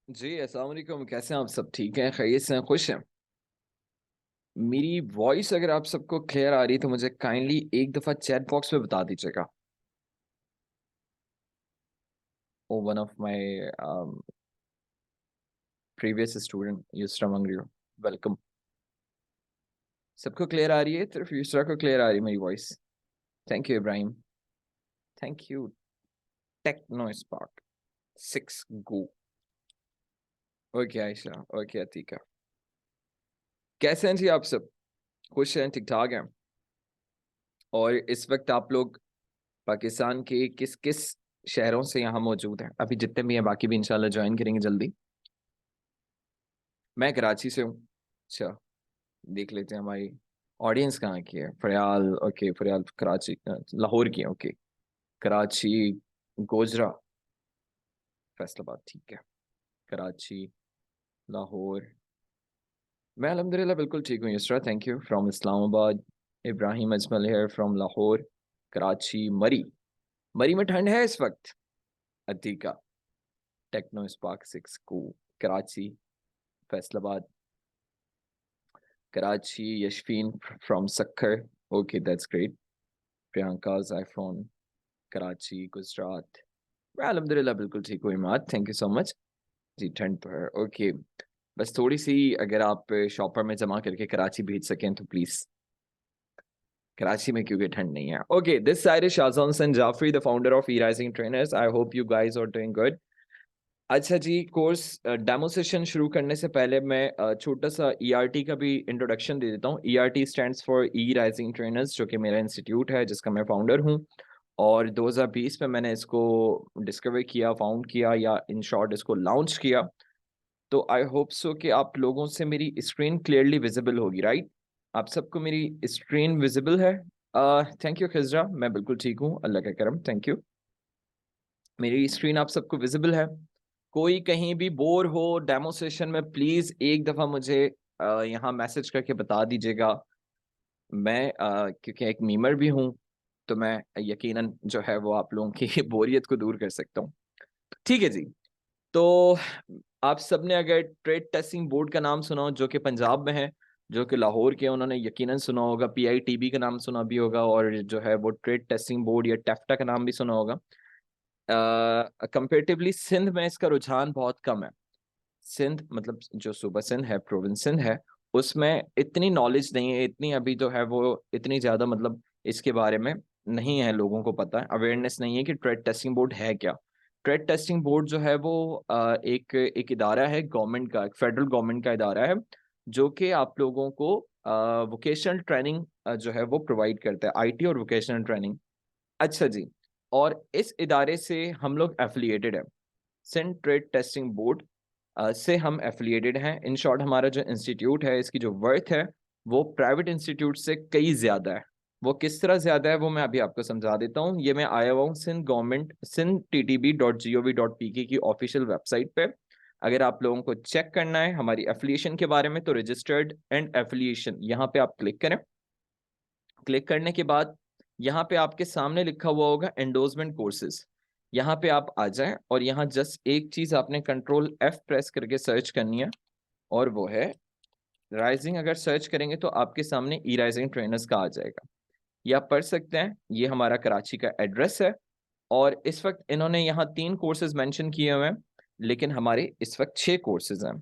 जी अस्सलाम वालेकुम। कैसे हैं आप? सब ठीक हैं, खैरियत से हैं, खुश हैं? मेरी वॉइस अगर आप सबको क्लियर आ रही है तो मुझे काइंडली एक दफ़ा चैट बॉक्स में बता दीजिएगा। Oh one of my previous student Yusra Mangrio, welcome. सबको क्लियर आ रही है? सिर्फ युसरा को क्लियर आ रही है मेरी voice? Thank you Ibrahim, thank you. Tecno Spark 6 go. Okay Ayesha, okay Atika. कैसे हैं जी आप सब? खुश हैं, ठीक ठाक हैं? और इस वक्त आप लोग पाकिस्तान के किस किस शहरों से यहाँ मौजूद हैं? अभी जितने भी हैं बाकी भी इंशाल्लाह ज्वाइन करेंगे जल्दी। मैं कराची से हूँ। अच्छा, देख लेते हैं हमारी ऑडियंस कहाँ की है। फरयाल, ओके फरयाल कराची लाहौर की है, ओके। कराची, गोजरा, फैसलाबाद, ठीक है। कराची, लाहौर। मैं अल्हम्दुलिल्लाह बिल्कुल ठीक हूँ Yasra, thank you. From Islamabad, Ibrahim Ajmal here from Lahore. Karachi, Murree. Murree में ठंड है इस वक्त? अतीका, टेक्नो स्पार्क 6 को। Karachi, Faisalabad. Karachi, Yashfin from Sakkar. Okay, that's great. Priyanka's iPhone, Karachi, Gujarat. मैं अल्हम्दुलिल्लाह बिल्कुल ठीक हूँ Imad, thank you so much. जी ठंड पर ओके। बस थोड़ी सी अगर आप शॉपर में जमा करके कराची भेज सकें तो प्लीज। कराची में क्योंकि ठंड नहीं है। Okay, this side is Shahjahan Hasan Jafri, the founder of E rising trainers. I hope you guys are doing good. अच्छा जी, कोर्स डेमो सेशन शुरू करने से पहले मैं छोटा सा ईआरटी का भी इंट्रोडक्शन दे देता हूँ। ERT stands for E rising trainers, जो कि मेरा इंस्टीट्यूट है जिसका मैं फाउंडर हूँ। और 2020 में मैंने इसको डिस्कवर किया, फाउंड किया, या इन शॉर्ट इसको लॉन्च किया। तो आई होप सो कि आप लोगों से मेरी स्क्रीन क्लियरली विजिबल होगी, राइट? आप सबको मेरी स्क्रीन विजिबल है? थैंक यू खिजरा, मैं बिल्कुल ठीक हूँ, अल्लाह का करम, थैंक यू। मेरी स्क्रीन आप सबको विजिबल है? कोई कहीं भी बोर हो डेमो सेशन में, प्लीज एक दफा मुझे यहाँ मैसेज करके बता दीजिएगा। मैं क्योंकि एक मीमर भी हूँ, तो मैं यकीनन जो है वो आप लोगों की बोरियत को दूर कर सकता हूँ। ठीक है जी। तो आप सबने अगर ट्रेड टेस्टिंग बोर्ड का नाम सुना हो, जो कि पंजाब में है, जो कि लाहौर के, उन्होंने यकीनन सुना होगा। पीआईटीबी का नाम सुना भी होगा, और जो है वो ट्रेड टेस्टिंग बोर्ड या टेफ्टा का नाम भी सुना होगा। कंपेरेटिवली सिंध में इसका रुझान बहुत कम है। सिंध मतलब जो सूबा सिंध है, प्रोविंस सिंध है, उसमें इतनी नॉलेज नहीं है, इतनी अभी जो है वो इतनी ज्यादा मतलब इसके बारे में नहीं है, लोगों को पता है, अवेयरनेस नहीं है कि ट्रेड टेस्टिंग बोर्ड है क्या। ट्रेड टेस्टिंग बोर्ड जो है वो एक इदारा है गवर्नमेंट का, एक फेडरल गवर्नमेंट का इदारा है, जो कि आप लोगों को वोकेशनल ट्रेनिंग जो है वो प्रोवाइड करता है, आईटी और वोकेशनल ट्रेनिंग। अच्छा जी। और इस इदारे से हम लोग एफिलिएटेड है, सिंध ट्रेड टेस्टिंग बोर्ड से हम एफिलिएटेड हैं। इन शॉर्ट हमारा जो इंस्टीट्यूट है, इसकी जो वर्थ है वो प्राइवेट इंस्टीट्यूट से कई ज्यादा है। वो किस तरह ज्यादा है वो मैं अभी आपको समझा देता हूँ। ये मैं आया हुआ हूँ सिंध गवर्नमेंट sindhtb.gov.pk की ऑफिशियल वेबसाइट पे। अगर आप लोगों को चेक करना है हमारी एफिलिएशन के बारे में, तो रजिस्टर्ड एंड एफिलिएशन यहाँ पे आप क्लिक करें। क्लिक करने के बाद यहाँ पे आपके सामने लिखा हुआ होगा एंडोर्समेंट कोर्सेज। यहाँ पे आप आ जाएं और यहाँ जस्ट एक चीज आपने कंट्रोल एफ प्रेस करके सर्च करनी है, और वो है राइजिंग। अगर सर्च करेंगे तो आपके सामने ई राइजिंग ट्रेनर्स का आ जाएगा। ये आप पढ़ सकते हैं, ये हमारा कराची का एड्रेस है। और इस वक्त इन्होंने यहाँ 3 कोर्सेज मेंशन किए हुए हैं, लेकिन हमारे इस वक्त 6 कोर्सेज हैं।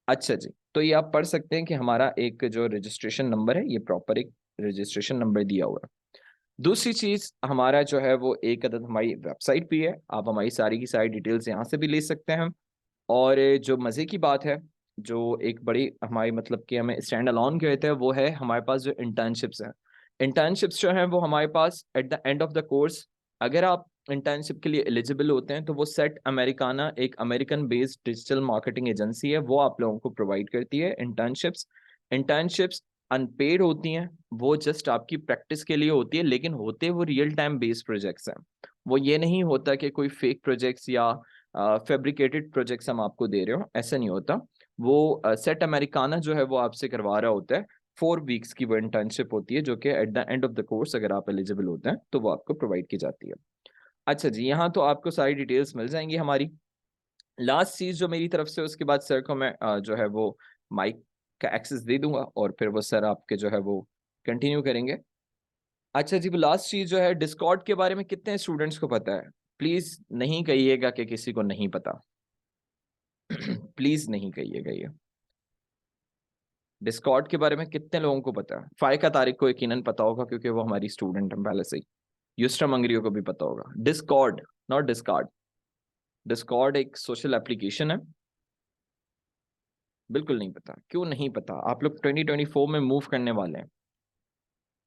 अच्छा जी, तो ये आप पढ़ सकते हैं कि हमारा एक जो रजिस्ट्रेशन नंबर है, ये प्रॉपर एक रजिस्ट्रेशन नंबर दिया हुआ है। दूसरी चीज, हमारा जो है वो एक अदद हमारी वेबसाइट भी है, आप हमारी सारी की सारी डिटेल्स यहाँ से भी ले सकते हैं। और जो मज़े की बात है, जो एक बड़ी हमारी मतलब कि हमें स्टैंड अलोन कहते हैं, वो है हमारे पास जो इंटर्नशिप्स हैं। इंटर्नशिप्स जो हैं वो हमारे पास at the end of the course, अगर आप इंटर्नशिप के लिए एलिजिबल होते हैं, तो वो सेट अमेरिकाना, एक American based digital marketing agency है, वो आप लोगों को प्रोवाइड करती है इंटर्नशिप्स। इंटर्नशिप्स अनपेड होती हैं, वो जस्ट आपकी प्रैक्टिस के लिए होती है, लेकिन होते वो रियल टाइम बेस्ड प्रोजेक्ट्स हैं। वो ये नहीं होता कि कोई फेक प्रोजेक्ट्स या फैब्रिकेटेड प्रोजेक्ट्स हम आपको दे रहे हो, ऐसा नहीं होता। वो सेट अमेरिकाना जो है वो आपसे करवा रहा होता है। 4 वीक्स की वो इंटर्नशिप होती है, जो कि eight the end of the course अगर आप एलिजिबल होते हैं तो वो आपको प्रोवाइड की जाती है। अच्छा जी, यहाँ तो आपको सारी डिटेल्स मिल जाएंगी हमारी। लास्ट चीज जो मेरी तरफ से, उसके बाद सर को मैं जो है वो माइक का एक्सेस दे दूंगा और फिर वो सर आपके जो है वो कंटिन्यू करेंगे। अच्छा जी, वो लास्ट चीज जो है, डिस्कॉर्ड के बारे में कितने स्टूडेंट्स को पता है? प्लीज नहीं कहिएगा कि किसी को नहीं पता। प्लीज नहीं कहिएगा ये। डिस्कॉर्ड के बारे में कितने लोगों को पता है? फाइका तारिक को यकीनन पता होगा क्योंकि वो हमारी स्टूडेंट है पहले से ही। युस्ट्रा मंगरियो को भी पता होगा। Discord, not discard. डिस्कॉर्ड एक सोशल एप्लीकेशन है। बिल्कुल नहीं पता? क्यों नहीं पता? आप लोग 2024 में मूव करने वाले हैं,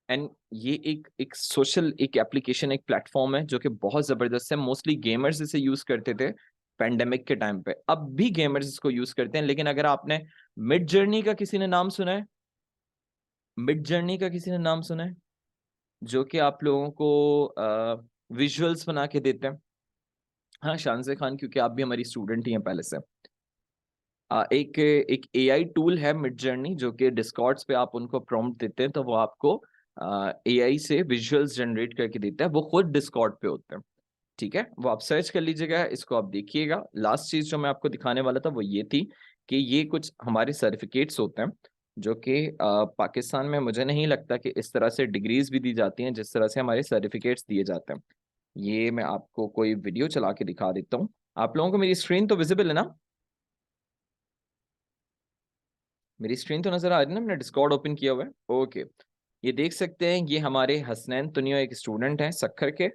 एंड ये एक सोशल एक एप्लीकेशन, एक प्लेटफॉर्म है जो कि बहुत जबरदस्त है। मोस्टली गेमर्स इसे यूज करते थे पेंडेमिक के टाइम पे, अब भी गेमर्स इसको यूज करते हैं। लेकिन अगर आपने मिड जर्नी का किसी ने नाम सुना है? मिड जर्नी का किसी ने नाम सुना है? जो कि आप लोगों को विजुअल्स बना के देते हैं। हाँ शानजे खान, क्योंकि आप भी हमारी स्टूडेंट ही हैं पहले से। एक एआई टूल है मिड जर्नी, जो कि डिस्कॉर्ड्स पे आप उनको प्रॉम्प्ट देते हैं तो वो आपको एआई से विजुअल्स जनरेट करके देता है। वो खुद डिस्कॉर्ड पे होते हैं, ठीक है? वो आप सर्च कर लीजिएगा, इसको आप देखिएगा। लास्ट चीज जो मैं आपको दिखाने वाला था वो ये थी कि ये कुछ हमारे सर्टिफिकेट्स होते हैं जो कि पाकिस्तान में मुझे नहीं लगता कि इस तरह से डिग्रीज भी दी जाती हैं जिस तरह से हमारे सर्टिफिकेट्स दिए जाते हैं। ये मैं आपको कोई वीडियो चला के दिखा देता हूँ। आप लोगों को मेरी स्क्रीन तो विजिबल है ना? मेरी स्क्रीन तो नजर आ रही है ना? मैंने डिस्कॉर्ड ओपन किया हुआ है। ओके, ये देख सकते हैं, ये हमारे हसनैन तुनियो एक स्टूडेंट हैं सक्खर के।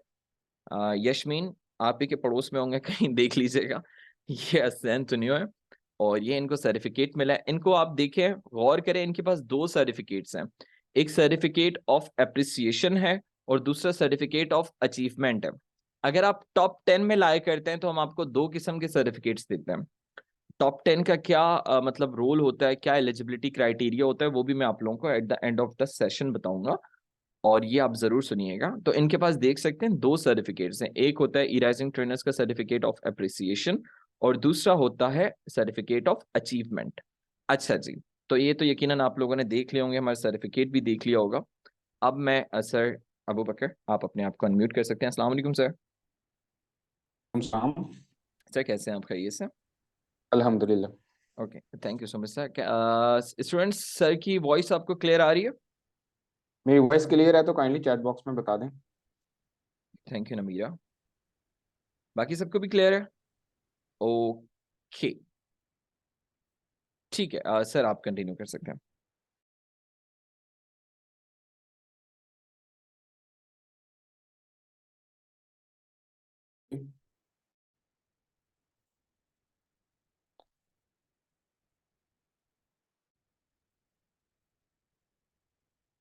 यशमीन आप ही के पड़ोस में होंगे कहीं, देख लीजिएगा। ये हसनैन तुनियो है और ये इनको सर्टिफिकेट मिला है। इनको आप देखें, गौर करें, इनके पास दो सर्टिफिकेट्स हैं। एक सर्टिफिकेट ऑफ एप्रिसिएशन है और दूसरा सर्टिफिकेट ऑफ अचीवमेंट है। अगर आप टॉप 10 में लाए करते हैं तो हम आपको दो किस्म के सर्टिफिकेट्स देते हैं। टॉप 10 का क्या मतलब रोल होता है, क्या एलिजिबिलिटी क्राइटेरिया होता है, वो भी मैं आप लोगों को eight the end of the session बताऊंगा, और ये आप जरूर सुनिएगा। तो इनके पास देख सकते हैं दो सर्टिफिकेट्स हैं। एक होता है ई राइजिंग ट्रेनर्स का सर्टिफिकेट ऑफ अप्रिसिएशन और दूसरा होता है सर्टिफिकेट ऑफ अचीवमेंट। अच्छा जी, तो ये तो यकीनन आप लोगों ने देख लिए होंगे, हमारा सर्टिफिकेट भी देख लिया होगा। अब मैं सर अबू बकर, आप अपने आप को अनम्यूट कर सकते हैं। अस्सलाम वालेकुम सर। शाम। सर कैसे हैं आप? खैरियत से? अल्हम्दुलिल्लाह। Okay, thank you so much sir. Students, sir की वॉइस आपको क्लियर आ रही है? मेरी वॉइस क्लियर है तो काइंडली चैट बॉक्स में बता दें। Thank you Namira. बाकी सबको भी क्लियर है? ओके, ठीक है। सर आप कंटिन्यू कर सकते हैं।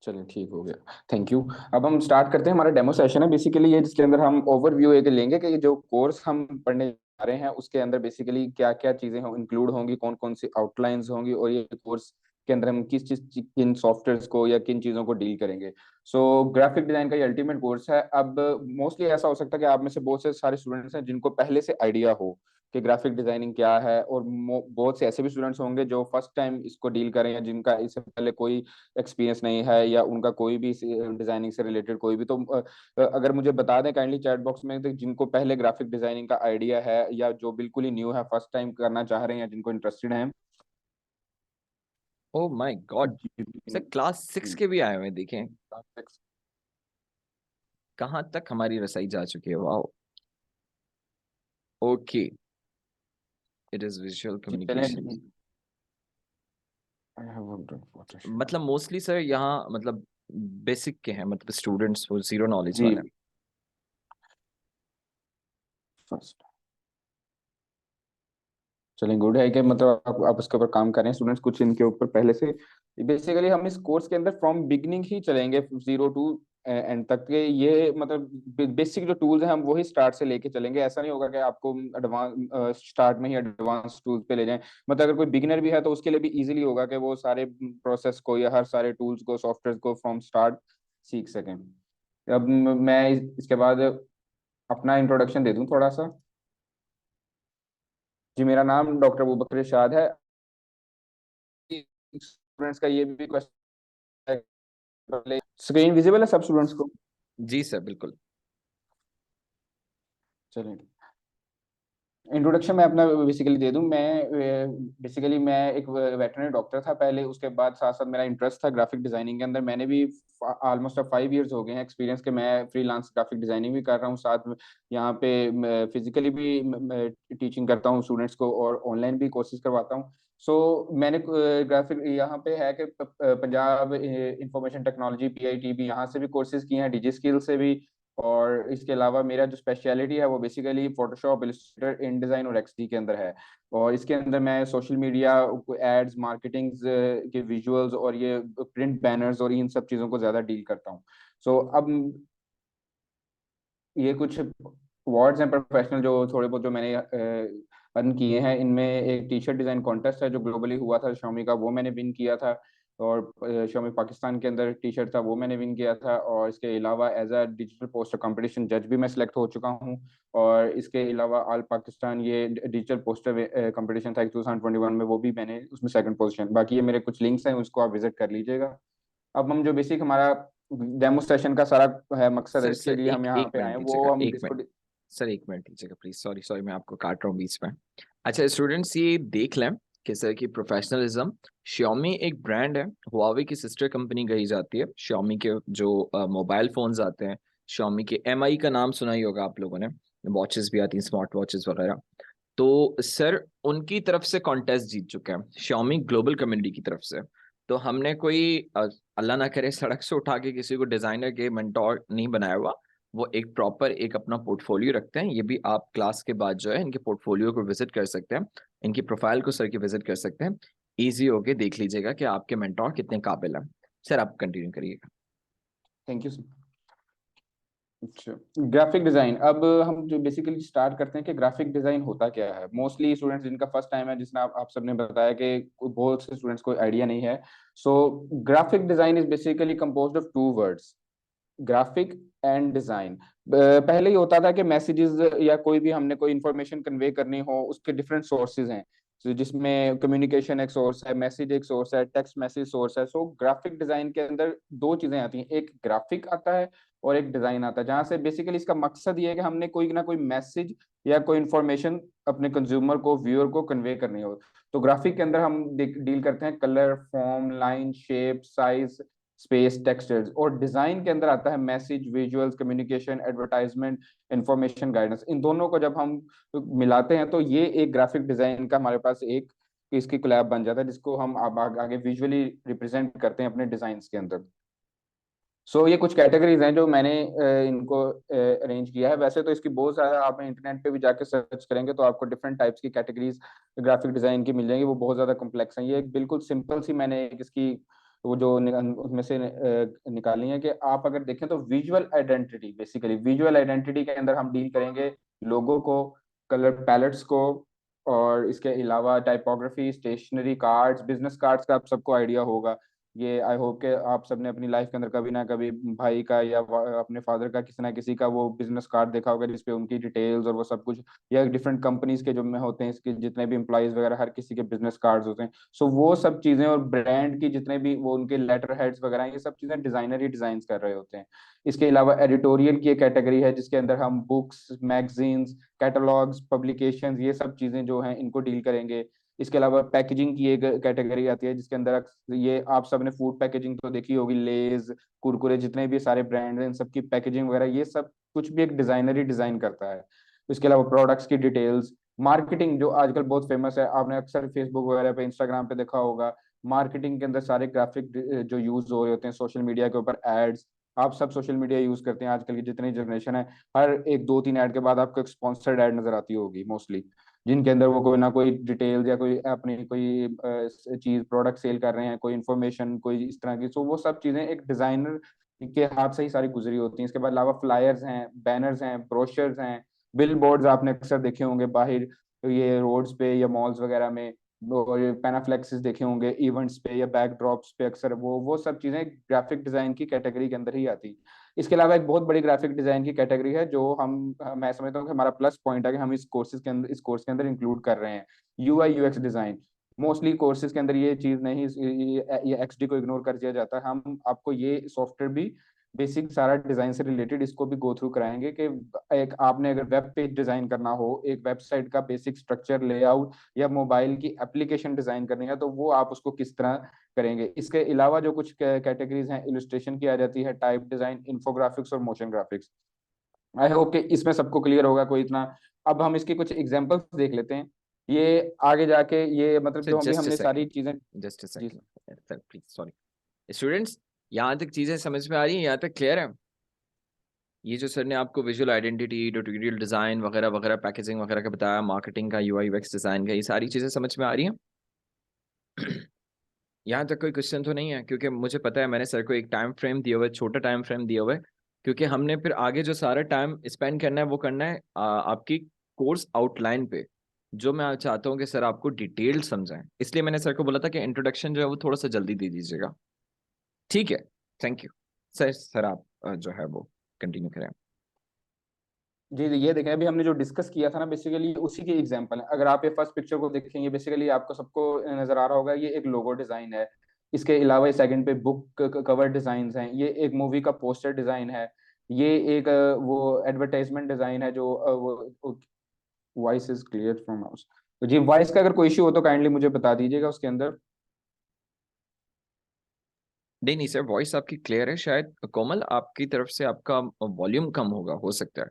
चलिए ठीक हो गया, थैंक यू। अब हम स्टार्ट करते हैं। हमारा डेमो सेशन है बेसिकली ये, जिसके अंदर हम ओवरव्यू एक लेंगे कि जो कोर्स हम पढ़ने जा रहे हैं उसके अंदर बेसिकली क्या क्या चीजें इंक्लूड होंगी, कौन कौन सी आउटलाइंस होंगी, और ये कोर्स के अंदर हम किस चीज किन सॉफ्टवेयर को या किन चीजों को डील करेंगे। सो ग्राफिक डिजाइन का ये अल्टीमेट कोर्स है। अब मोस्टली ऐसा हो सकता है कि आप में से बहुत से सारे स्टूडेंट्स हैं जिनको पहले से आइडिया हो कि ग्राफिक डिजाइनिंग क्या है, और बहुत से ऐसे भी स्टूडेंट्स होंगे जो फर्स्ट टाइम इसको डील करें या जिनका इससे पहले कोई एक्सपीरियंस नहीं है या उनका कोई भी डिजाइनिंग से रिलेटेड कोई भी। तो अगर मुझे बता दें काइंडली चैट बॉक्स में, तो जिनको पहले ग्राफिक डिजाइनिंग का आइडिया है या जो बिल्कुल ही न्यू है, फर्स्ट टाइम करना चाह रहे हैं या जिनको इंटरेस्टेड हैं। Oh my God, sir class 6 के भी आए हुए हैं, देखें कहाँ तक हमारी रसाई जा चुकी है। वाह, okay, it is visual communication. मतलब मोस्टली सर यहाँ मतलब बेसिक के हैं, मतलब स्टूडेंट्स वो जीरो नॉलेज जी वाले हैं। फर्स्ट। चलिए गुड है कि मतलब आप इसके ऊपर काम कर रहे हैं स्टूडेंट्स, कुछ इनके ऊपर पहले से। बेसिकली हम इस कोर्स के अंदर फ्रॉम बिगिनिंग ही चलेंगे, जीरो टू एंड तक के। ये मतलब बेसिक जो टूल्स हैं हम वही स्टार्ट से लेके चलेंगे। ऐसा नहीं होगा कि आपको एडवांस स्टार्ट में ही एडवांस टूल्स पे ले जाएं। मतलब अगर कोई बिगिनर भी है तो उसके लिए भी इजीली होगा कि वो सारे प्रोसेस को या हर सारे टूल्स को सॉफ्टवेयर को फ्रॉम स्टार्ट सीख सकें। अब मैं इसके बाद अपना इंट्रोडक्शन दे दूं थोड़ा सा। जी मेरा नाम डॉक्टर अबूबकर इरशाद है। स्टूडेंट्स का ये भी क्वेश्चन है, स्क्रीन विजिबल है सब स्टूडेंट्स को? जी सर बिल्कुल। चलिए इंट्रोडक्शन मैं अपना बेसिकली दे दूं। मैं एक वेटरनरी डॉक्टर था पहले, उसके बाद साथ साथ मेरा इंटरेस्ट था ग्राफिक डिजाइनिंग के अंदर। मैंने भी ऑलमोस्ट 5 इयर्स हो गए हैं एक्सपीरियंस के, मैं फ्रीलांस ग्राफिक डिजाइनिंग भी कर रहा हूँ, साथ में यहाँ पे फिजिकली भी टीचिंग करता हूँ स्टूडेंट्स को, और ऑनलाइन भी कोर्सेज करवाता हूँ। मैंने ग्राफिक यहाँ पे है कि पंजाब इंफॉर्मेशन टेक्नोलॉजी PITB यहाँ से भी कोर्सेज किए हैं, डिजी स्किल से भी। और इसके अलावा मेरा जो स्पेशलिटी है वो बेसिकली फोटोशॉप, इलस्ट्रेटर, इन डिजाइन और XD के अंदर है। और इसके अंदर मैं सोशल मीडिया, एड्स, मार्केटिंग के विजुअल्स और ये प्रिंट बैनर्स और इन सब चीज़ों को ज़्यादा डील करता हूँ। अब ये कुछ अवार्ड्स हैं प्रोफेशनल जो थोड़े बहुत जो मैंने अर्न किए हैं। इनमें एक टी शर्ट डिज़ाइन कॉन्टेस्ट है जो ग्लोबली हुआ था Xiaomi का, वो मैंने विन किया था। और Xiaomi पाकिस्तान के अंदर टी शर्ट था, वो मैंने विन किया था। और इसके अलावा as a digital poster competition जज भी मैं सिलेक्ट हो चुका हूँ। और इसके अलावा ऑल पाकिस्तान ये डिजिटल पोस्टर कंपटीशन था 2021 में, वो भी मैंने उसमें सेकंड पोजीशन। बाकी ये मेरे कुछ लिंक्स हैं, उसको आप विजिट कर लीजिएगा। अब हम जो बेसिक हमारा डेमोस्ट्रेशन का सारा है मकसद है सर जिसके सर लिए हम एक यहाँ एक पे आए मिनट हैं, दीजिएगा, वो हम एक इसको। मिनट। सर एक मिनट दीजिएगा प्लीज, सॉरी सॉरी मैं आपको काट रहा हूँ बीच में। अच्छा स्टूडेंट्स, ये देख लें कि सर की प्रोफेशनलिज्म। Xiaomi एक ब्रांड है, Huawei की सिस्टर कंपनी कही जाती है। Xiaomi के जो मोबाइल फोन्स आते हैं, Xiaomi के MI का नाम सुना ही होगा आप लोगों ने, वॉचेस भी आती हैं, स्मार्ट वॉचेस वगैरह। तो सर उनकी तरफ से कॉन्टेस्ट जीत चुके हैं Xiaomi ग्लोबल कम्युनिटी की तरफ से। तो हमने कोई अल्लाह ना करे सड़क से उठा के किसी को डिजाइनर के मेंटोर नहीं बनाया हुआ। वो एक प्रॉपर एक अपना पोर्टफोलियो रखते हैं। ये भी आप क्लास के बाद जो है इनके पोर्टफोलियो को विजिट कर सकते हैं, इनकी प्रोफाइल को सर की विजिट कर सकते हैं। इजी होके देख लीजिएगा कि आपके मेंटोर कितने काबिल हैं। सर आप कंटिन्यू करिएगा। Thank you. अच्छा, ग्राफिक डिजाइन। अब हम जो बेसिकली स्टार्ट करते हैं कि ग्राफिक डिजाइन होता क्या है। मोस्टली स्टूडेंट्स जिनका फर्स्ट टाइम है, जिसने आप सबने बताया कि बहुत से स्टूडेंट्स को आइडिया नहीं है। Graphic design is basically composed of 2 words, graphic and design. पहले ही होता था कि मैसेजेस या कोई भी हमने कोई इंफॉर्मेशन कन्वे करनी हो, उसके डिफरेंट सोर्सेज हैं। जिसमें कम्युनिकेशन एक सोर्स है, मैसेज एक सोर्स है, टेक्स्ट मैसेज सोर्स है। ग्राफिक डिजाइन के अंदर दो चीजें आती हैं, एक ग्राफिक आता है और एक डिजाइन आता है, जहां से बेसिकली इसका मकसद ये है कि हमने कोई ना कोई मैसेज या कोई इंफॉर्मेशन अपने कंज्यूमर को, व्यूअर को कन्वे करनी हो। तो ग्राफिक के अंदर हम डील करते हैं colour, form, line, shape, size, space, textures. और डिजाइन के अंदर आता है message, visuals, communication, advertisement, information, guidance. इन दोनों को जब हम मिलाते हैं तो ये एक ग्राफिक डिजाइन का हमारे पास एक इसकी कोलैब बन जाता है, जिसको हम अब आगे विजुअली रिप्रेजेंट करते हैं अपने डिजाइन के अंदर। ये कुछ कैटेगरीज हैं जो मैंने इनको अरेंज किया है। वैसे तो इसकी बहुत सारा आप इंटरनेट पे भी जाके सर्च करेंगे तो आपको डिफरेंट टाइप्स की कैटेगरीज ग्राफिक डिजाइन की मिल जाएंगी, वो बहुत ज्यादा कॉम्प्लेक्स हैं। ये एक बिल्कुल सिंपल सी मैंने एक इसकी वो जो उसमें से निकाली है कि आप अगर देखें तो visual identity, basically visual identity के अंदर हम डील करेंगे लोगो को, कलर पैलेट्स को, और इसके अलावा typography, stationery, cards, business cards का आप सबको आइडिया होगा। ये आई होप के आप सबने अपनी लाइफ के अंदर कभी ना कभी भाई का या अपने फादर का किसी ना किसी का वो बिजनेस कार्ड देखा होगा, जिसपे उनकी डिटेल्स और वो सब कुछ, या डिफरेंट कंपनीज के जो में होते हैं, इसके जितने भी एम्प्लॉयज वगैरह हर किसी के बिजनेस कार्ड्स होते हैं। वो सब चीजें और ब्रांड की जितने भी वो उनके लेटर हेड्स वगैरह, ये सब चीजें डिजाइनर ही डिजाइन कर रहे होते हैं। इसके अलावा एडिटोरियल की एक कैटेगरी है जिसके अंदर हम बुक्स, मैगजीन्स, कैटलॉग्स, पब्लिकेशंस, ये सब चीजें जो हैं इनको डील करेंगे। इसके अलावा पैकेजिंग की एक कैटेगरी आती है जिसके अंदर ये आप सबने फूड पैकेजिंग तो देखी होगी, लेज, कुरकुरे, जितने भी सारे ब्रांड हैं इन सब की पैकेजिंग वगैरह, ये सब कुछ भी एक डिजाइनर ही डिजाइन करता है। इसके अलावा प्रोडक्ट्स की डिटेल्स, मार्केटिंग जो आजकल बहुत फेमस है, आपने अक्सर फेसबुक वगैरह पे, इंस्टाग्राम पे देखा होगा। मार्केटिंग के अंदर सारे ग्राफिक जो यूज हो रहे होते हैं सोशल मीडिया के ऊपर, एड्स। आप सब सोशल मीडिया यूज करते हैं, आजकल की जितनी जनरेशन है, हर एक दो तीन ऐड के बाद आपको एक स्पॉन्सर्ड ऐड नजर आती होगी मोस्टली, जिनके अंदर वो कोई ना कोई डिटेल्स या कोई अपनी कोई चीज प्रोडक्ट सेल कर रहे हैं, कोई इन्फॉर्मेशन कोई इस तरह की। वो सब चीजें एक डिजाइनर के हाथ से ही सारी गुजरी होती हैं। इसके बाद अलावा फ्लायर्स हैं, बैनर्स हैं, ब्रोशर्स हैं, बिल बोर्ड्स आपने अक्सर देखे होंगे बाहर ये रोड्स पे या मॉल्स वगैरह में, और पैनाफ्लेक्सेस देखे होंगे इवेंट्स पे या बैकड्रॉप्स पे। अक्सर वो सब चीजें ग्राफिक डिजाइन की कैटेगरी के अंदर ही आती। इसके अलावा एक बहुत बड़ी ग्राफिक डिजाइन की कैटेगरी है जो मैं समझता हूँ कि हमारा प्लस पॉइंट है कि हम इस कोर्स के अंदर इंक्लूड कर रहे हैं, UI UX design. Mostly courses के अंदर ये चीज नहीं, ये XD को इग्नोर कर दिया जाता है। हम आपको ये सॉफ्टवेयर भी बेसिक सारा डिजाइन से रिलेटेड इसको भी गो थ्रू कराएंगे कि एक आपने अगर वेब पेज डिजाइन करना हो, एक वेबसाइट का बेसिक स्ट्रक्चर, लेआउट, या मोबाइल की एप्लीकेशन डिजाइन करनी है तो वो आप उसको किस तरह करेंगे। इसके अलावा जो कुछ कैटेगरीज हैं, इलस्ट्रेशन की आ जाती है, टाइप डिजाइन, इन्फोग्राफिक्स और मोशन ग्राफिक्स। आई होप कि इसमें सबको क्लियर होगा कोई इतना। अब हम इसकी कुछ एग्जांपल्स देख लेते हैं, ये आगे जाके ये मतलब सर जो अभी जस्ट अ हमने सारी सेकंड, चीजें। जस्ट अ जी second sir please, sorry students, यहाँ तक चीजें समझ में आ रही हैं, यहाँ तक क्लियर है? ये जो सर ने आपको विजुअल आइडेंटिटी, ट्यूटोरियल डिजाइन वगैरह वगैरह, पैकेजिंग वगैरह का बताया, मार्केटिंग का, यूआई यूएक्स डिजाइन का, ये सारी चीजें समझ में आ रही हैं? यहाँ तक कोई क्वेश्चन तो नहीं है? क्योंकि मुझे पता है मैंने सर को एक टाइम फ्रेम दिया हुआ है, छोटा टाइम फ्रेम दिया हुआ है, क्योंकि हमने फिर आगे जो सारा टाइम स्पेंड करना है वो करना है आपकी कोर्स आउटलाइन पे, जो मैं चाहता हूँ कि सर आपको डिटेल समझाएं। इसलिए मैंने सर को बोला था कि इंट्रोडक्शन जो है वो थोड़ा सा जल्दी दे दीजिएगा। ठीक है, थैंक यू सर। सर आप जो है वो कंटिन्यू करें। जी जी, ये देखें अभी हमने जो डिस्कस किया था ना, बेसिकली उसी की एग्जांपल है। अगर आप ये फर्स्ट पिक्चर को देखेंगे, बेसिकली आपको सबको नजर आ रहा होगा, ये एक लोगो डिजाइन है। इसके अलावा ये सेकंड पे बुक कवर डिजाइन हैं, ये एक मूवी का पोस्टर डिजाइन है, ये एक वो एडवर्टाइजमेंट डिजाइन है जो वो voice is clear from house. तो जी, वॉइस का अगर कोई इशू हो तो काइंडली मुझे बता दीजिएगा उसके अंदर। नहीं नहीं सर, वॉइस आपकी क्लियर है। शायद कोमल आपकी तरफ से आपका वॉल्यूम कम होगा, हो सकता है।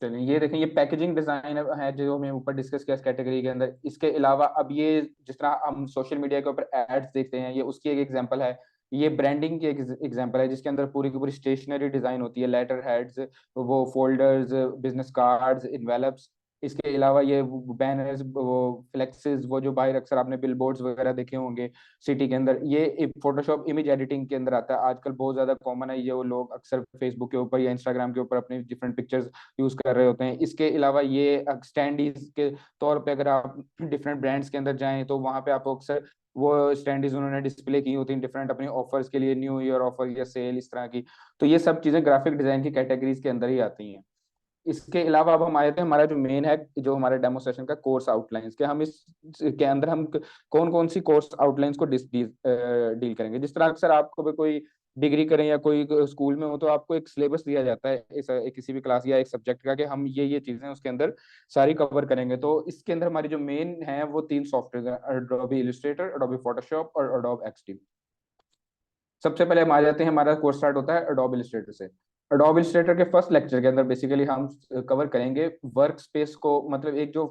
चलिए, ये देखें, ये पैकेजिंग डिजाइन है जो हमने ऊपर डिस्कस किया इस कैटेगरी के अंदर। इसके अलावा अब ये जिस तरह हम सोशल मीडिया के ऊपर एड्स देखते हैं, ये उसकी एक एग्जांपल है। ये ब्रांडिंग की एक एग्जांपल है जिसके अंदर पूरी की पूरी स्टेशनरी डिजाइन होती है, लेटर हेड्स, वो फोल्डर्स, बिजनेस कार्ड्स, इन्वेलप्स। इसके अलावा ये बैनर्स, वो फ्लेक्सेस, वो जो बाहर अक्सर आपने बिलबोर्ड्स वगैरह देखे होंगे सिटी के अंदर, ये फोटोशॉप इमेज एडिटिंग के अंदर आता है। आजकल बहुत ज्यादा कॉमन है ये, वो लोग अक्सर फेसबुक के ऊपर या इंस्टाग्राम के ऊपर अपनी डिफरेंट पिक्चर्स यूज कर रहे होते हैं। इसके अलावा ये स्टैंडीज के तौर पे अगर आप डिफरेंट ब्रांड्स के अंदर जाएं तो वहां पे आपको अक्सर वो स्टैंडीज उन्होंने डिस्प्ले की होती हैं डिफरेंट अपने ऑफर्स के लिए, न्यू ईयर ऑफर या सेल इस तरह की। तो ये सब चीजें ग्राफिक डिजाइन की कैटेगरीज के अंदर ही आती हैं। इसके अलावा अब हम आए थे, हमारा जो मेन है, जो हमारे डेमो सेशन का कोर्स आउटलाइंस के, हम इस के अंदर हम कौन कौन सी कोर्स आउटलाइंस को डील करेंगे। जिस तरह अक्सर आपको भी कोई डिग्री करें या कोई स्कूल में हो तो आपको एक सिलेबस दिया जाता है किसी भी क्लास या एक सब्जेक्ट का, कि हम ये चीजें उसके अंदर सारी कवर करेंगे। तो इसके अंदर हमारी जो मेन है वो तीन सॉफ्टवेयर है, एडोबी इलस्ट्रेटर, एडोबी फोटोशॉप और एडोब एक्सडी। सबसे पहले हम आ जाते हैं, हमारा कोर्स स्टार्ट होता है एडोब इलस्ट्रेटर से। एडोब इलस्ट्रेटर के फर्स्ट लेक्चर के अंदर बेसिकली हम कवर करेंगे वर्क स्पेस को, मतलब एक जो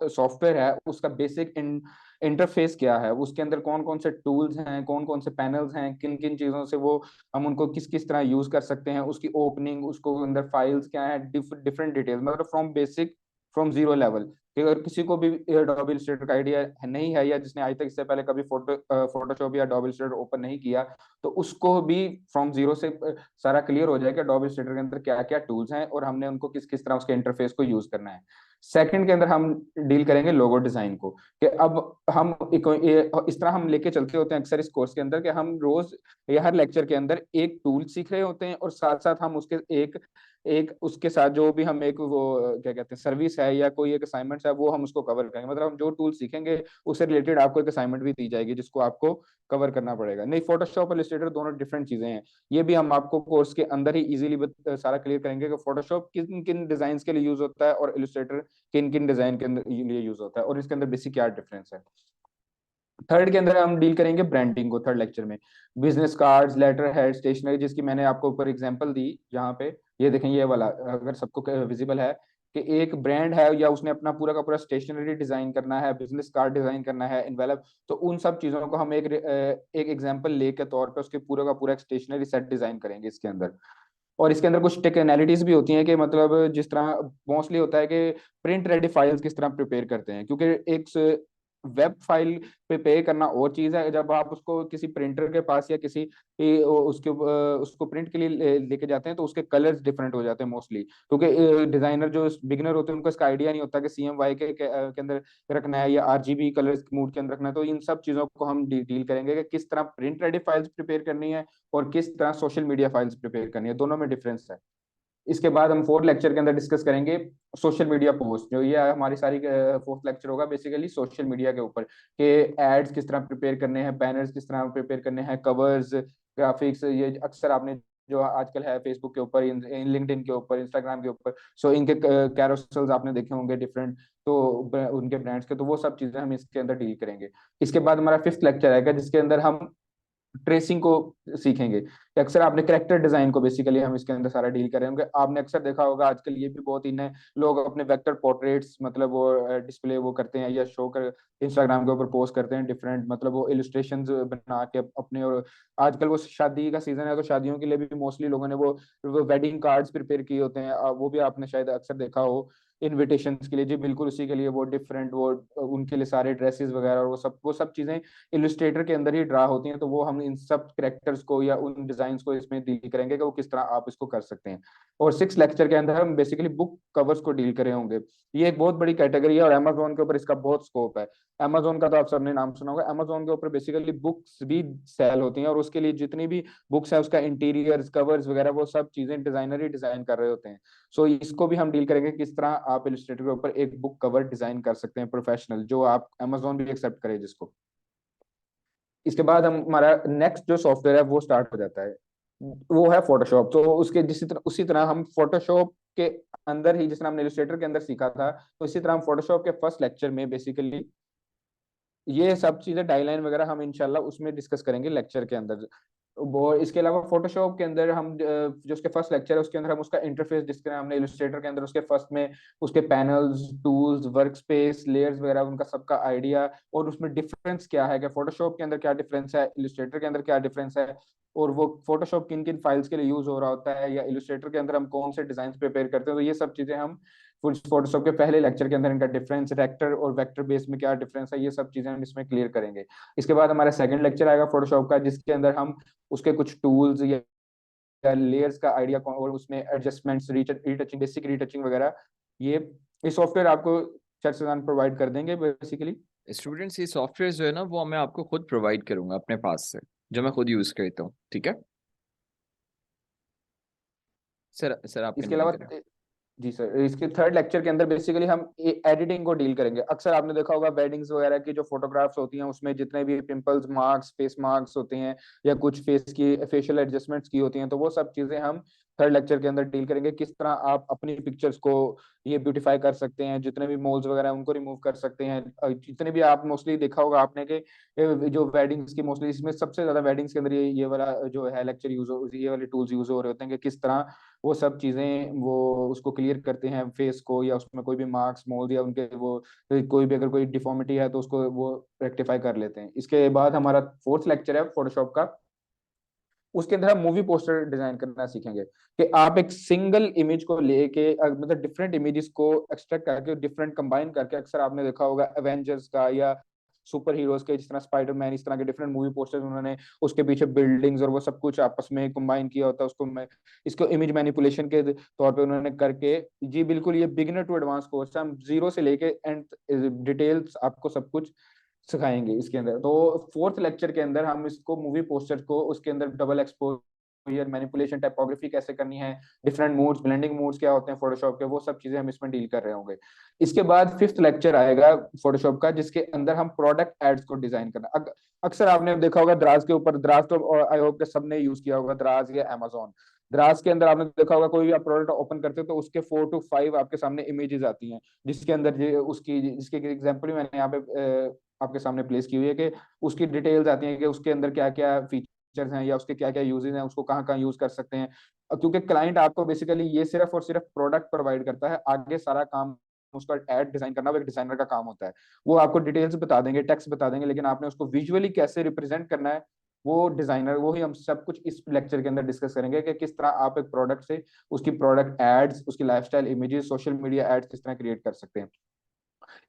सॉफ्टवेयर है उसका बेसिक इंटरफेस क्या है, उसके अंदर कौन कौन से टूल्स हैं, कौन कौन से पैनल्स हैं, किन किन चीजों से वो हम उनको किस किस तरह यूज कर सकते हैं, उसकी ओपनिंग, उसको अंदर फाइल्स क्या है, डिफरेंट डिटेल्स, मतलब from basic, from zero level. कि अगर किसी को भी एडोब इलस्ट्रेटर का आइडिया नहीं है, या जिसने आज तक इससे पहले कभी फोटोशॉप या एडोब इलस्ट्रेटर ओपन नहीं किया, तो उसको भी फ्रॉम जीरो से सारा क्लियर हो जाएगा एडोब इलस्ट्रेटर के अंदर क्या क्या टूल्स हैं और हमने उनको किस किस तरह उसके इंटरफेस को यूज करना है। सेकंड के अंदर हम डील करेंगे लोगो डिजाइन को, कि अब हम इस तरह हम लेके चलते होते हैं अक्सर इस कोर्स के अंदर, कि हम रोज या हर लेक्चर के अंदर एक टूल सीख रहे होते हैं और साथ साथ हम उसके एक एक उसके साथ जो भी हम एक वो क्या कहते हैं सर्विस है या कोई एक असाइनमेंट है वो हम उसको कवर करेंगे। मतलब हम जो टूल सीखेंगे उससे रिलेटेड आपको एक असाइनमेंट भी दी जाएगी जिसको आपको कवर करना पड़ेगा। नहीं, फोटोशॉप और इलस्ट्रेटर दोनों डिफरेंट चीजें हैं, ये भी हम आपको कोर्स के अंदर ही इजीली सारा क्लियर करेंगे कि फोटोशॉप किन किन डिजाइन के लिए यूज होता है और इलस्ट्रेटर किन किन डिजाइन के लिए यूज होता है और इसके अंदर बेसिक क्या डिफरेंस है। थर्ड के अंदर हम डील करेंगे ब्रांडिंग को, थर्ड लेक्चर में business cards, letterhead, stationery, जिसकी मैंने आपको ऊपर एग्जांपल दी यहाँ पे। ये देखें, ये वाला अगर सबको विजिबल है कि एक ब्रांड है या उसने अपना पूरा का पूरा स्टेशनरी डिजाइन करना है, बिजनेस कार्ड डिजाइन करना है, इनवेलप, तो उन सब चीजों को हम एक एग्जांपल ले के तौर पे उसके पूरा का पूरा एक स्टेशनरी सेट डिजाइन करेंगे इसके अंदर। और इसके अंदर कुछ टेक्निकलिटीज भी होती हैं, कि मतलब जिस तरह मोस्टली होता है कि प्रिंट रेडी फाइल्स किस तरह प्रिपेयर करते हैं, क्योंकि एक वेब फाइल पे पे करना और चीज है, जब आप उसको किसी प्रिंटर के पास या किसी उसको प्रिंट के लिए लेके जाते हैं तो उसके कलर्स डिफरेंट हो जाते हैं मोस्टली, क्योंकि डिजाइनर जो बिगिनर होते हैं उनको इसका आइडिया नहीं होता कि CMYK के अंदर रखना है या RGB कलर्स मूड के अंदर रखना है। तो इन सब चीजों को हम डील करेंगे कि किस तरह प्रिंट रेडी फाइल्स प्रिपेयर करनी है और किस तरह सोशल मीडिया फाइल्स प्रिपेयर करनी है, दोनों में डिफरेंस है। इसके बाद हम फोर्थ लेक्चर के अंदर डिस्कस करेंगे सोशल मीडिया पोस्ट, जो ये हमारी सारी फोर्थ लेक्चर होगा बेसिकली सोशल मीडिया के ऊपर, कि एड्स किस तरह प्रिपेयर करने हैं, बैनर्स किस तरह प्रिपेयर करने हैं, कवर्स, ग्राफिक्स, ये अक्सर आपने जो आजकल है फेसबुक के ऊपर, लिंक्डइन के ऊपर, इंस्टाग्राम के ऊपर, सो इनके कैरोसेल्स आपने देखे होंगे डिफरेंट, तो उनके ब्रांड्स के, तो वो सब चीजें हम इसके अंदर डील करेंगे। इसके बाद हमारा फिफ्थ लेक्चर आएगा जिसके अंदर हम ट्रेसिंग को सीखेंगे, कि अक्सर आपने कैरेक्टर डिजाइन को बेसिकली हम इसके अंदर सारा डील करेंगे। आपने अक्सर देखा होगा आजकल ये भी बहुत इन है, लोग अपने वेक्टर पोर्ट्रेट्स मतलब वो डिस्प्ले वो करते हैं या शो कर इंस्टाग्राम के ऊपर पोस्ट करते हैं डिफरेंट, मतलब वो इलस्ट्रेशंस बना के अपने, और आजकल वो शादी का सीजन है तो शादियों के लिए भी मोस्टली लोगों ने वो वेडिंग कार्ड्स प्रिपेयर किए होते हैं, वो भी आपने शायद अक्सर देखा हो इनविटेशंस के लिए जी, बिल्कुल उसी के लिए वो डिफरेंट वो उनके लिए सारे ड्रेसेस वगैरह और वो सब चीजें इलस्ट्रेटर के अंदर ही ड्रा होती हैं, तो वो हम इन सब कैरेक्टर्स को या उन डिजाइन को इसमें डील करेंगे कि वो किस तरह आप इसको कर सकते हैं। और सिक्स लेक्चर के अंदर हम बेसिकली बुक कवर्स को डील करे होंगे। ये एक बहुत बड़ी कैटेगरी है और अमेजोन के ऊपर इसका बहुत स्कोप है। अमेजोन का तो आप सबने नाम सुना होगा, अमेजोन के ऊपर बेसिकली बुक्स भी सेल होती हैं, और उसके लिए जितनी भी बुक्स है उसका इंटीरियर कवर्स वगैरह वो सब चीजें डिजाइनर ही डिजाइन कर रहे होते हैं। सो इसको भी हम डील करेंगे किस तरह आप इलस्ट्रेटर के ऊपर एक बुक कवर डिजाइन कर सकते हैं प्रोफेशनल, जो आप अमेजोन भी एक्सेप्ट करे जिसको। इसके बाद हम हमारा नेक्स्ट जो सॉफ्टवेयर है वो स्टार्ट हो जाता है, वो है फोटोशॉप। तो उसके जिस तरह उसी तरह हम फोटोशॉप के अंदर ही, जिस तरह हमने इलस्ट्रेटर के अंदर सीखा था, तो इसी तरह हम फोटोशॉप के फर्स्ट लेक्चर में बेसिकली ये सब चीजें डाइलाइन वगैरह हम इंशाल्लाह उसमें डिस्कस करेंगे लेक्चर के अंदर। वो इसके अलावा फोटोशॉप के अंदर हम जो उसके फर्स्ट लेक्चर है उसके अंदर हम उसका इंटरफेस डिस्कस हमने इलस्ट्रेटर के अंदर उसके फर्स्ट में उसके panels, tools, work space, layers वगैरह उनका सबका आइडिया, और उसमें डिफरेंस क्या है, कि फोटोशॉप के अंदर क्या डिफरेंस है, इलस्ट्रेटर के अंदर क्या डिफरेंस है, और वो फोटोशॉप किन किन फाइल्स के लिए यूज हो रहा होता है, या इलस्ट्रेटर के अंदर हम कौन से डिजाइन प्रिपेयर करते हैं, तो ये सब चीजें हम फोटोशॉप के पहले लेक्चर के अंदर इनका डिफरेंस, रेक्टर और वेक्टर बेस में क्या डिफरेंस है, ये सब चीजें हम इसमें क्लियर करेंगे। इसके बाद हमारा सेकंड लेक्चर आएगा फोटोशॉप का, जिसके अंदर हम उसके कुछ टूल्स या लेयर्स का आइडिया और उसमें एडजस्टमेंट्स, रीटचिंग, बेसिक रीटचिंग वगैरह, ये सॉफ्टवेयर आपको चर्चन प्रोवाइड कर देंगे बेसिकली। स्टूडेंट्स, ये सॉफ्टवेयर जो है ना वो मैं आपको खुद प्रोवाइड करूंगा अपने पास से, जो मैं खुद यूज करता हूँ, ठीक है सर? सर आप इसके कंटिन्यू अलावा करें। जी सर, इसके थर्ड लेक्चर के अंदर बेसिकली हम एडिटिंग को डील करेंगे। अक्सर आपने देखा होगा वेडिंग्स वगैरह की जो फोटोग्राफ्स होती हैं उसमें जितने भी पिंपल्स मार्क्स, फेस मार्क्स होते हैं, या कुछ फेस की फेशियल एडजस्टमेंट्स की होती हैं, तो वो सब चीजें हम थर्ड लेक्चर के अंदर डील करेंगे, किस तरह आप अपनी पिक्चर्स को ये ब्यूटीफाई कर सकते हैं, जितने भी मोल्स वगैरह हैं उनको रिमूव कर सकते हैं। जितने भी आप मोस्टली देखा होगा आपने कि जो वेडिंग्स की मोस्टली इसमें सबसे ज्यादा वेडिंग्स के अंदर ये वाला जो है लेक्चर यूज हो, ये वाले टूल्स यूज हो रहे होते हैं, कि किस तरह वो सब चीजें वो उसको क्लियर करते हैं फेस को, या उसमें कोई भी मार्क्स मोल या उनके वो कोई भी अगर कोई डिफॉर्मिटी है तो उसको वो रेक्टिफाई कर लेते हैं। इसके बाद हमारा फोर्थ लेक्चर है फोटोशॉप का, उसके अंदर हम मूवी पोस्टर डिजाइन करना सीखेंगे, कि आप एक सिंगल इमेज को लेके मतलब डिफरेंट इमेजेस को एक्सट्रैक्ट करके डिफरेंट कंबाइन करके, अक्सर आपने देखा होगा एवेंजर्स का या सुपर हीरोज के, जिस तरह स्पाइडरमैन, इस तरह के डिफरेंट मूवी पोस्टर्स उन्होंने उसके पीछे बिल्डिंग्स और वो सब कुछ आपस में कंबाइन किया होता है, उसको मैं इसको इमेज मैनिपुलेशन के तौर पे उन्होंने करके, जी बिल्कुल ये बिगिनर टू एडवांस कोर्स है, हम जीरो से लेके एंड डिटेल्स आपको सब कुछ सिखाएंगे इसके अंदर। तो फोर्थ लेक्चर के अंदर हम इसको मूवी पोस्टर को उसके अंदर डबल एक्सपोजर, मैनिपुलेशन, टाइपोग्राफी कैसे करनी है, डिफरेंट मूड्स, ब्लेंडिंग मूड्स क्या होते हैं फोटोशॉप के, वो सब चीजें हम इसमें डील कर रहे होंगे। इसके बाद फिफ्थ लेक्चर आएगा फोटोशॉप का, जिसके अंदर हम प्रोडक्ट एड्स को डिजाइन करना। अक्सर आपने देखा होगा दराज के ऊपर, दराज तो आई होप के सबने यूज किया होगा, दराज या अमेजोन, दराज के अंदर आपने देखा होगा कोई भी आप प्रोडक्ट ओपन करते हो तो उसके 4 to 5 आपके सामने इमेजेस आती हैं, जिसके अंदर उसकी जिसके एग्जांपल भी मैंने यहाँ पे आपके सामने प्लेस की हुई है, कि उसकी डिटेल्स आती हैं कि उसके अंदर क्या क्या फीचर्स हैं या उसके क्या क्या यूजेस हैं, उसको कहाँ कहाँ यूज कर सकते हैं। क्योंकि क्लाइंट आपको बेसिकली ये सिर्फ और सिर्फ प्रोडक्ट प्रोवाइड करता है, आगे सारा काम उसका एड डिजाइन करना वो एक डिजाइनर का काम होता है। वो आपको डिटेल्स बता देंगे, टेक्स्ट बता देंगे, लेकिन आपने उसको विजुअली कैसे रिप्रेजेंट करना है वो डिजाइनर, वो ही हम सब कुछ इस लेक्चर के अंदर डिस्कस करेंगे, कि किस तरह आप एक प्रोडक्ट से उसकी प्रोडक्ट एड्स, उसकी lifestyle images, social media ads किस तरह क्रिएट कर सकते हैं।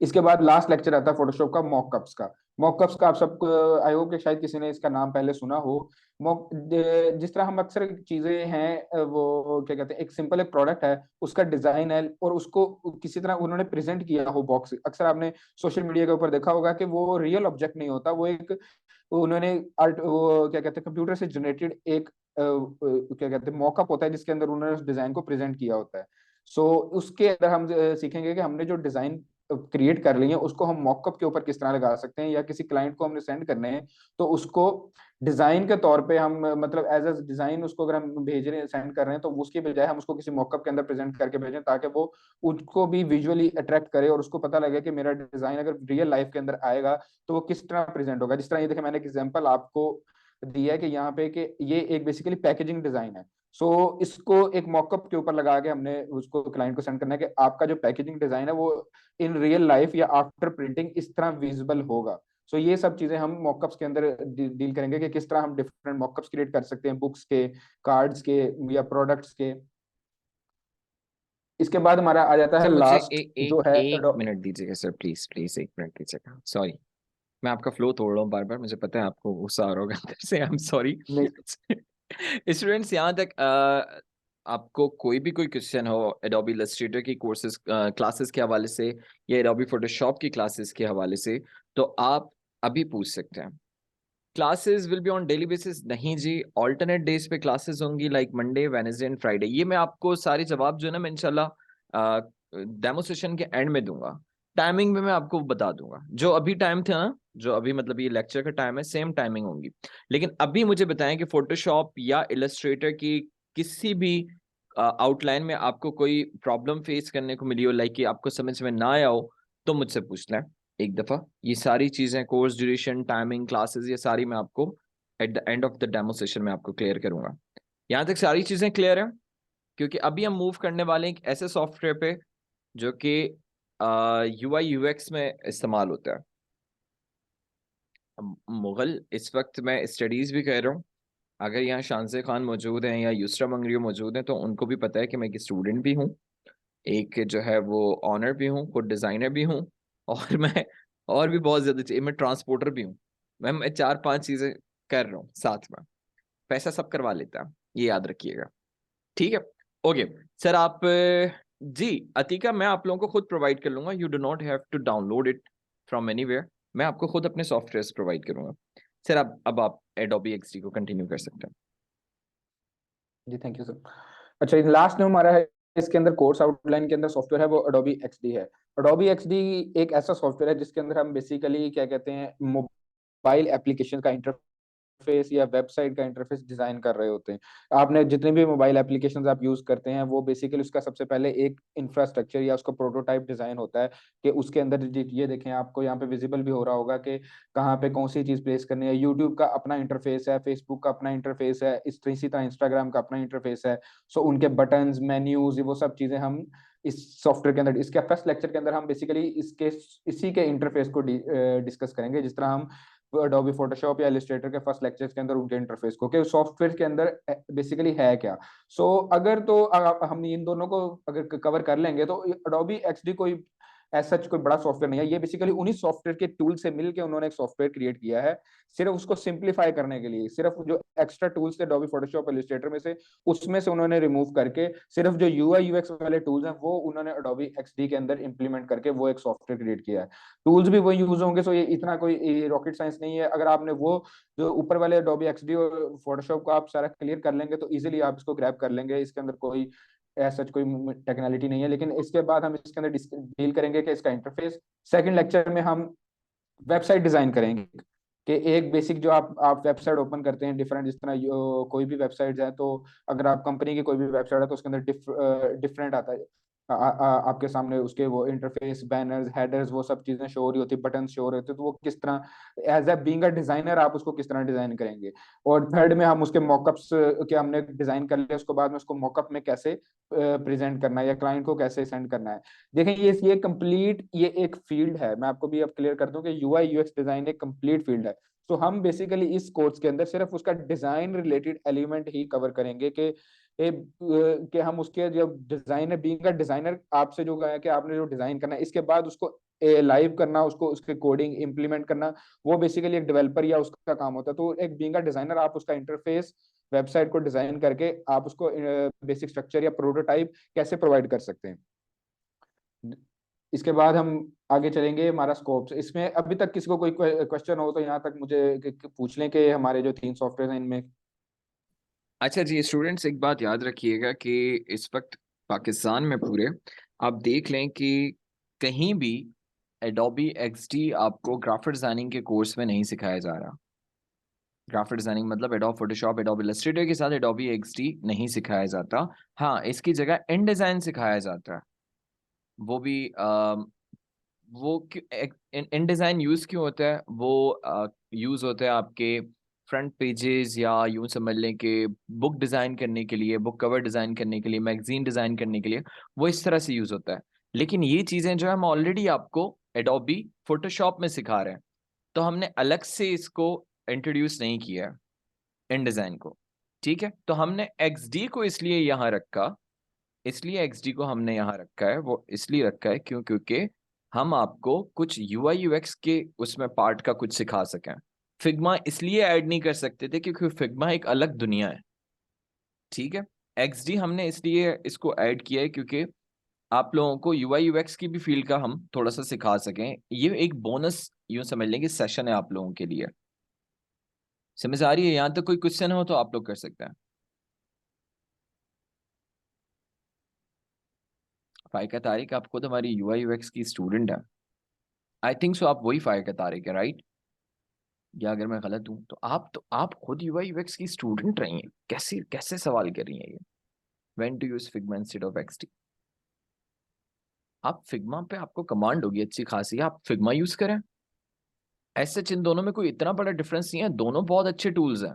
इसके बाद लास्ट लेक्चर आता है फोटोशॉप का मॉकअप्स का। मॉकअप्स का आप सब आई होप कि शायद किसी ने इसका नाम पहले सुना हो। मॉक जिस तरह हम अक्सर चीजें हैं वो क्या कहते हैं, एक सिंपल एक प्रोडक्ट है, उसका डिजाइन है और उसको किसी तरह उन्होंने प्रेजेंट किया हो बॉक्स, अक्सर आपने सोशल मीडिया के ऊपर देखा होगा कि वो रियल ऑब्जेक्ट नहीं होता, वो एक उन्होंने आर्ट वो क्या कहते हैं कंप्यूटर से जनरेटेड एक क्या कहते हैं मॉकअप होता है जिसके अंदर उन्होंने उस डिजाइन को प्रेजेंट किया होता है। सो उसके अंदर हम सीखेंगे कि हमने जो डिजाइन क्रिएट कर ली है उसको हम मॉकअप के ऊपर किस तरह लगा सकते हैं, या किसी क्लाइंट को हमने सेंड करने हैं तो उसको डिजाइन के तौर पे हम मतलब एज अ डिजाइन उसको अगर हम भेज रहे हैं सेंड कर रहे हैं तो उसकी बजाय हम उसको किसी मॉकअप के अंदर प्रेजेंट करके भेजें ताकि वो उसको भी विजुअली अट्रैक्ट करे और उसको पता लगे कि मेरा डिजाइन अगर रियल लाइफ के अंदर आएगा तो वो किस तरह प्रेजेंट होगा। जिस तरह ये देखिए मैंने एक एग्जांपल आपको दिया है कि यहाँ पे कि ये एक बेसिकली पैकेजिंग डिजाइन है। सो इसको एक मॉकअप के ऊपर लगा के हमने उसको क्लाइंट को सेंड करना है कि आपका जो पैकेजिंग डिजाइन है वो इन रियल लाइफ या आफ्टर प्रिंटिंग इस तरह विजिबल होगा। सो ये सब चीजें हम मॉकअप्स के अंदर डील करेंगे कि किस तरह हम डिफरेंट मॉकअप्स क्रिएट कर सकते हैं बुक्स के, कार्ड्स के या प्रोडक्ट्स के। इसके बाद हमारा आ जाता है सर मुझे लास्ट जो एक है एक मिनट दीजिएगा सर, प्लीज प्लीज एक मिनट दीजिएगा। सॉरी, मैं आपका फ्लो तोड़ रहा हूँ बार बार, मुझे पता है आपको गुस्सा आ रहा होगा अंदर से, आई एम सॉरी। नहीं। स्टूडेंट्स यहाँ तक आपको कोई भी कोई क्वेश्चन हो एडोबी इलस्ट्रेटर की कोर्सेज क्लासेस के हवाले से या एडोबी फोटोशॉप की क्लासेस के हवाले से, तो आप अभी पूछ सकते हैं। Classes will be on daily basis, नहीं जी, ऑल्टरनेट डेज पे क्लासेस होंगी, like Monday Wednesday and Friday. ये मैं आपको सारे जवाब जो है ना मैं इंशाल्लाह डेमो सेशन के एंड में दूंगा। टाइमिंग में मैं आपको बता दूंगा, जो अभी टाइम था ना, जो अभी मतलब ये लेक्चर का टाइम है, सेम टाइमिंग होंगी। लेकिन अभी मुझे बताएं कि फोटोशॉप या इलस्ट्रेटर की किसी भी आउटलाइन में आपको कोई प्रॉब्लम फेस करने को मिली हो, लाइक कि आपको समझ में ना आया हो, तो मुझसे पूछ लें एक दफा। ये सारी चीजें, कोर्स ड्यूरेशन, टाइमिंग, क्लासेस, ये सारी मैं आपको eight the end of the demo session में आपको क्लियर करूंगा। यहाँ तक सारी चीजें क्लियर है? क्योंकि अभी हम मूव करने वाले हैं एक ऐसे सॉफ्टवेयर पे जो कि यूआई यूएक्स में इस्तेमाल होता है। मुगल इस वक्त मैं स्टडीज भी कर रहा हूँ। अगर यहाँ शानसे खान मौजूद हैं या युसरा मंगरियो मौजूद हैं तो उनको भी पता है कि मैं एक स्टूडेंट भी हूँ, एक जो है वो ऑनर भी हूँ, खुद डिजाइनर भी हूँ, और मैं और भी बहुत ज्यादा चीज, मैं ट्रांसपोर्टर भी हूँ। मैं 4-5 चीजें कर रहा हूँ साथ में। पैसा सब करवा लेता है, ये याद रखिएगा। ठीक है, ओके। सर आप जी अतीका, मैं आप लोगों को खुद प्रोवाइड कर लूंगा, you do not have to download it from anywhere. मैं आपको खुद अपने सॉफ्टवेयर प्रोवाइड करूंगा। सर अब आप एडोबी एक्सडी को कंटिन्यू कर सकते हैं। जी थैंक यू सर। अच्छा लास्ट में हमारा है इसके अंदर कोर्स आउटलाइन के अंदर सॉफ्टवेयर है वो Adobe XD है। Adobe XD एक ऐसा सॉफ्टवेयर है जिसके अंदर हम बेसिकली क्या कहते हैं मोबाइल एप्लीकेशन का इंटरफेस या वेबसाइट का इंटरफेस डिजाइन कर रहे होते हैं। आपने जितने भी मोबाइल एप्लीकेशंस आप यूज करते हैं वो बेसिकली उसका सबसे पहले एक इंफ्रास्ट्रक्चर या उसका प्रोटोटाइप डिजाइन होता है कि उसके अंदर ये देखें आपको यहाँ पे विजिबल भी हो रहा होगा कि कहाँ पे कौन सी चीज प्लेस करनी है। यूट्यूब का अपना इंटरफेस है, फेसबुक का अपना इंटरफेस है, इसी तरह इंस्टाग्राम का अपना इंटरफेस है। सो उनके बटन्स, मेन्यूज, वो सब चीजें हम इस सॉफ्टवेयर के अंदर, इसके फर्स्ट लेक्चर के अंदर हम बेसिकली इसी के इंटरफेस को डिस्कस करेंगे, जिस तरह हम Adobe फोटोशॉप या इलस्ट्रेटर के फर्स्ट लेक्चर्स के अंदर उनके इंटरफेस को कि सॉफ्टवेयर के अंदर बेसिकली है क्या। अगर तो हम इन दोनों को अगर कवर कर लेंगे तो Adobe XD कोई ऐसा कोई बड़ा सॉफ्टवेयर नहीं है। ये बेसिकली उन्हीं सॉफ्टवेयर के टूल से मिलकर उन्होंने एक सॉफ्टवेयर क्रिएट किया है सिर्फ उसको सिंप्लीफाई करने के लिए। सिर्फ जो एक्स्ट्रा टूल्स थे Adobe फोटोशॉप इलस्ट्रेटर में से, उसमें से उन्होंने रिमूव करके सिर्फ जो UI UX वाले टूल्स हैं वो उन्होंने Adobe XD के अंदर इंप्लीमेंट करके वो एक सॉफ्टवेयर क्रिएट किया है। टूल्स भी वही यूज होंगे, सो ये इतना कोई रॉकेट साइंस नहीं है। अगर आपने वो जो ऊपर वाले Adobe XD और फोटोशॉप को आप सारा क्लियर कर लेंगे तो इजीली आप इसको ग्रैब कर लेंगे। इसके अंदर कोई ऐसा कोई टेक्नोलॉजी नहीं है। लेकिन इसके बाद हम इसके अंदर डील करेंगे कि इसका इंटरफेस। सेकंड लेक्चर में हम वेबसाइट डिजाइन करेंगे कि एक बेसिक जो आप वेबसाइट ओपन करते हैं डिफरेंट, जिस तरह कोई भी वेबसाइट है तो अगर आप कंपनी की कोई भी वेबसाइट है तो उसके अंदर डिफरेंट आता है आपके सामने उसके वो इंटरफेस, बैनर्स, हेडर्स, वो सब चीजें शो हो रही होती है, बटन शो हो रहे होते हैं। तो वो किस तरह as a being a designer आप उसको किस तरह डिजाइन करेंगे। और थर्ड में हम उसके मॉकअप्स के हमने डिजाइन कर लिया, उसके बाद में उसको मॉकअप में कैसे प्रेजेंट करना है या क्लाइंट को कैसे सेंड करना है। देखें ये कंप्लीट ये एक फील्ड है। मैं आपको भी अब क्लियर कर दूं कि यूआई यूएक्स डिजाइन एक कंप्लीट फील्ड है। तो हम बेसिकली इस कोर्स के अंदर सिर्फ उसका डिजाइन रिलेटेड एलिमेंट ही कवर करेंगे कि हम उसके जो डिजाइनर, बीइंग का डिजाइनर आपसे जो है कि आपने जो डिजाइन करना है इसके बाद उसको लाइव करना, उसको उसके कोडिंग इंप्लीमेंट करना, वो बेसिकली एक डेवलपर या उसका काम होता है। तो एक बीइंग का डिजाइनर आप उसका इंटरफेस, वेबसाइट को डिजाइन करके आप उसको बेसिक स्ट्रक्चर या प्रोटोटाइप कैसे प्रोवाइड कर सकते हैं। इसके बाद हम आगे चलेंगे हमारा स्कोप। इसमें अभी तक किसी को कोई क्वेश्चन हो तो यहाँ तक मुझे पूछ लें कि हमारे जो 3 सॉफ्टवेयर हैं इनमें। अच्छा जी स्टूडेंट्स, एक बात याद रखिएगा कि इस वक्त पाकिस्तान में पूरे आप देख लें कि कहीं भी एडोबी एक्सडी आपको ग्राफिक डिजाइनिंग के कोर्स में नहीं सिखाया जा रहा। ग्राफिक डिजाइनिंग मतलब एडोब फोटोशॉप, एडोब इलस्ट्रेटर के साथ एडोबी एक्सडी नहीं सिखाया जाता। हाँ, इसकी जगह इन डिजाइन सिखाया जाता है। वो भी वो इन डिजाइन यूज क्यों होता है? वो यूज होता है आपके फ्रंट पेजेस, या यूं समझ लें कि बुक डिजाइन करने के लिए, बुक कवर डिजाइन करने के लिए, मैगजीन डिजाइन करने के लिए, वो इस तरह से यूज होता है। लेकिन ये चीजें जो है हम ऑलरेडी आपको एडोबी फोटोशॉप में सिखा रहे हैं, तो हमने अलग से इसको इंट्रोड्यूस नहीं किया है इन डिजाइन को। ठीक है, तो हमने एक्सडी को इसलिए यहाँ रखा, इसलिए एक्सडी को हमने यहाँ रखा है, वो इसलिए रखा है क्योंकि हम आपको कुछ यूआई यूएक्स के उसमें पार्ट का कुछ सिखा सकें। फिग्मा इसलिए ऐड नहीं कर सकते थे क्योंकि फिग्मा एक अलग दुनिया है। ठीक है, एक्सडी हमने इसलिए इसको ऐड किया है क्योंकि आप लोगों को यूआई यूएक्स की भी फील्ड का हम थोड़ा सा सिखा सकें। ये एक बोनस यूं समझ लेंगे सेशन है आप लोगों के लिए। समझ आ रही है? यहाँ तक कोई क्वेश्चन हो तो आप लोग कर सकते हैं। फाइका तारिक, आप खुद हमारी यूआई यूएक्स की स्टूडेंट है। आई थिंक सो आप वही फाइका तारिक है, राइट? या अगर मैं गलत हूं तो आप खुद यूआई यूएक्स की स्टूडेंट रही हैं, कैसे कैसे सवाल कर रही हैं ये? When to use Figma instead of XD? आप फिग्मा पे आपको कमांड होगी अच्छी खासी, आप फिग्मा यूज करें। ऐसे इन दोनों में कोई इतना बड़ा डिफरेंस नहीं है, दोनों बहुत अच्छे टूल्स हैं।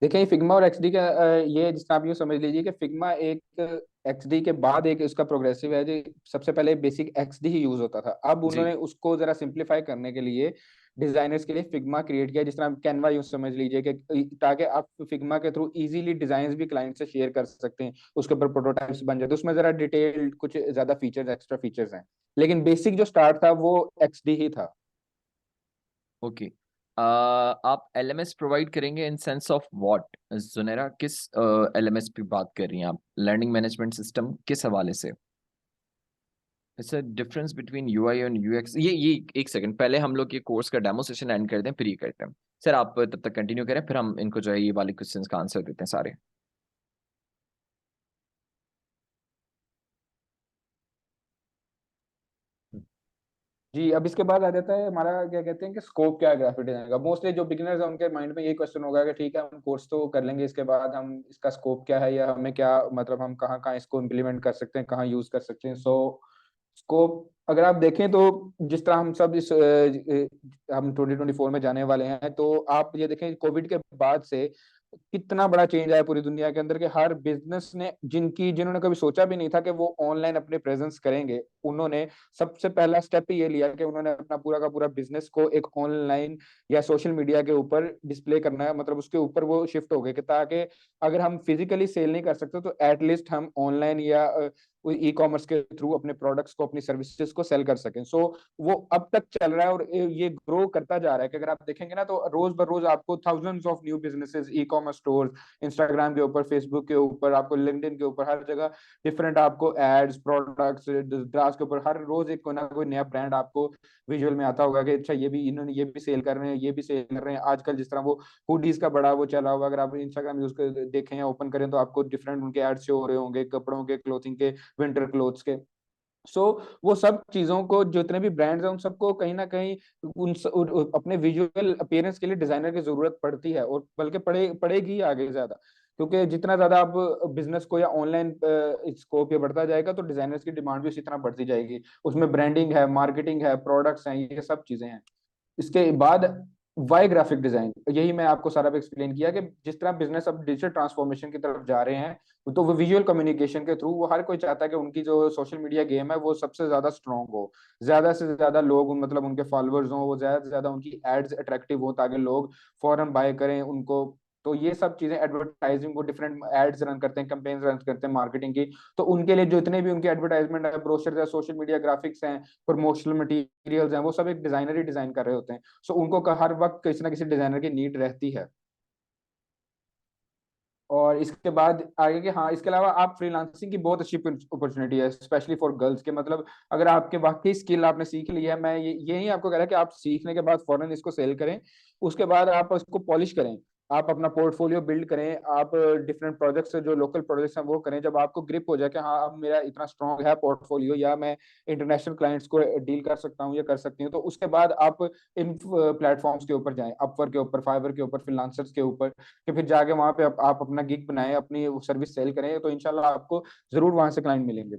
देखिए फिग्मा और एक्सडी का ये जिस आप यूँ समझ लीजिए कि फिग्मा एक एक्सडी के बाद एक उसका प्रोग्रेसिव है। जो सबसे पहले बेसिक एक्सडी ही यूज होता था, अब जी। उन्होंने उसको जरा सिंप्लीफाई करने के लिए डिजाइनर्स के लिए फिग्मा क्रिएट किया, जिस तरह कैनवा यूँ समझ लीजिए कि ताकि आप फिग्मा के थ्रू इजीली डिजाइन भी क्लाइंट से शेयर कर सकते हैं, उसके ऊपर प्रोटोटाइप्स बन जाते हैं। उसमें जरा डिटेल्ड कुछ ज्यादा फीचर्स, एक्स्ट्रा फीचर्स हैं, लेकिन बेसिक जो स्टार्ट था वो एक्सडी ही था। ओके। आप एलएमएस प्रोवाइड करेंगे इन सेंस ऑफ व्हाट? जुनेरा, किस एलएमएस पे बात कर रही हैं आप? लर्निंग मैनेजमेंट सिस्टम किस हवाले से? It's a difference between UI and UX. ये एक सेकंड, पहले हम लोग ये कोर्स का डेमो सेशन एंड कर दें, फिर ये करते हैं। सर आप तब तक कंटिन्यू करें, फिर हम इनको जो है ये वाले क्वेश्चंस का आंसर देते हैं सारे। जी, अब इसके बाद आ जाता है हमारा क्या कहते हैं कि स्कोप क्या है ग्राफिक डिजाइन का। मोस्टली जो बिगिनर्स हैं उनके माइंड में यही क्वेश्चन होगा कि ठीक है हम कोर्स तो कर लेंगे, इसके बाद हम इसका स्कोप क्या है, या हमें क्या मतलब हम कहाँ कहाँ इसको इम्प्लीमेंट कर सकते हैं, कहाँ यूज कर सकते हैं। सो स्कोप अगर आप देखें तो जिस तरह हम सब हम 2024 में जाने वाले हैं, तो आप ये देखें कोविड के बाद से कितना बड़ा चेंज आया पूरी दुनिया के अंदर, के हर बिजनेस ने जिन्होंने कभी सोचा भी नहीं था कि वो ऑनलाइन अपने प्रेजेंस करेंगे, उन्होंने सबसे पहला स्टेप ही ये लिया कि उन्होंने अपना पूरा का पूरा बिजनेस को एक ऑनलाइन या सोशल मीडिया के ऊपर डिस्प्ले करना है, मतलब उसके ऊपर वो शिफ्ट हो गए कि ताकि अगर हम फिजिकली सेल नहीं कर सकते तो एटलीस्ट हम ऑनलाइन या ई कॉमर्स के थ्रू अपने प्रोडक्ट्स को, अपनी सर्विसेज को सेल कर सकें। सो वो अब तक चल रहा है और ये ग्रो करता जा रहा है कि अगर आप देखेंगे ना तो रोज बर रोज आपको thousands of new businesses, e commerce store, Instagram के ऊपर, फेसबुक के ऊपर, आपको लिंक्डइन के ऊपर, हर जगह डिफरेंट आपको एड्स, प्रोडक्ट्स, ड्रास के ऊपर हर रोज एक कोई ना कोई नया ब्रांड आपको विजुअल में आता होगा कि अच्छा ये भी इन्होंने ये भी सेल कर रहे हैं, ये भी सेल कर रहे हैं। आजकल जिस तरह वो हुडीज का बड़ा वो चला हुआ, अगर आप इंस्टाग्राम यूज कर देखें या ओपन करें तो आपको डिफरेंट उनके एड्स शो हो रहे होंगे, कपड़ों के, क्लोथिंग के, विंटर क्लोथ्स के। सो वो सब चीजों को, जितने भी ब्रांड्स हैं उन सबको कहीं ना कहीं अपने विजुअल अपीयरेंस के लिए डिजाइनर की जरूरत पड़ती है, और बल्कि पड़ेगी आगे ज्यादा, क्योंकि जितना ज्यादा आप बिजनेस को या ऑनलाइन स्कोप ये बढ़ता जाएगा तो डिजाइनर्स की डिमांड भी उसी तरह बढ़ती जाएगी। उसमें ब्रांडिंग है, मार्केटिंग है, प्रोडक्ट्स हैं, ये सब चीजें हैं। इसके बाद वाई ग्राफिक डिजाइन, यही मैं आपको सारा एक्सप्लेन किया कि जिस तरह बिजनेस अब डिजिटल ट्रांसफॉर्मेशन की तरफ जा रहे हैं, तो वो विजुअल कम्युनिकेशन के थ्रू वो हर कोई चाहता है कि उनकी जो सोशल मीडिया गेम है वो सबसे ज्यादा स्ट्रांग हो, ज्यादा से ज्यादा लोग मतलब उनके फॉलोअर्स हों, वो ज्यादा से ज्यादा उनकी एड्स अट्रैक्टिव हो ताकि लोग फौरन बाय करें उनको। तो ये सब चीजें एडवर्टाइजिंग, वो डिफरेंट एड्स रन करते हैं, कैंपेन्स रन करते हैं मार्केटिंग की। तो उनके लिए जो इतने भी उनके एडवर्टाइजमेंट है, ब्रोशर है, सोशल मीडिया ग्राफिक्स हैं, प्रमोशनल मटेरियल्स हैं, वो सब एक डिजाइनर ही डिजाइन कर रहे होते हैं। सो उनको हर वक्त किसी ना किसी डिजाइनर की नीड रहती है। और इसके बाद आगे के, हाँ, इसके अलावा आप फ्रीलांसिंग की बहुत अच्छी अपॉर्चुनिटी है, स्पेशली फॉर गर्ल्स के, मतलब अगर आपके वाकई स्किल आपने सीख ली है, मैं यही आपको कह रहा है कि आप सीखने के बाद फौरन इसको सेल करें, उसके बाद आप उसको पॉलिश करें, आप अपना पोर्टफोलियो बिल्ड करें, आप डिफरेंट प्रोजेक्ट्स जो लोकल प्रोजेक्ट्स हैं वो करें। जब आपको ग्रिप हो जाए कि हाँ अब मेरा इतना स्ट्रांग है पोर्टफोलियो, या मैं इंटरनेशनल क्लाइंट्स को डील कर सकता हूँ या कर सकती हूँ, तो उसके बाद आप इन प्लेटफॉर्म्स के ऊपर जाएं, अपवर्क के ऊपर, फाइवर के ऊपर, फ्रीलांसर्स के ऊपर, कि फिर जाके वहां पे आप अपना गिग बनाएं, अपनी सर्विस सेल करें, तो इंशाल्लाह आपको जरूर वहां से क्लाइंट मिलेंगे।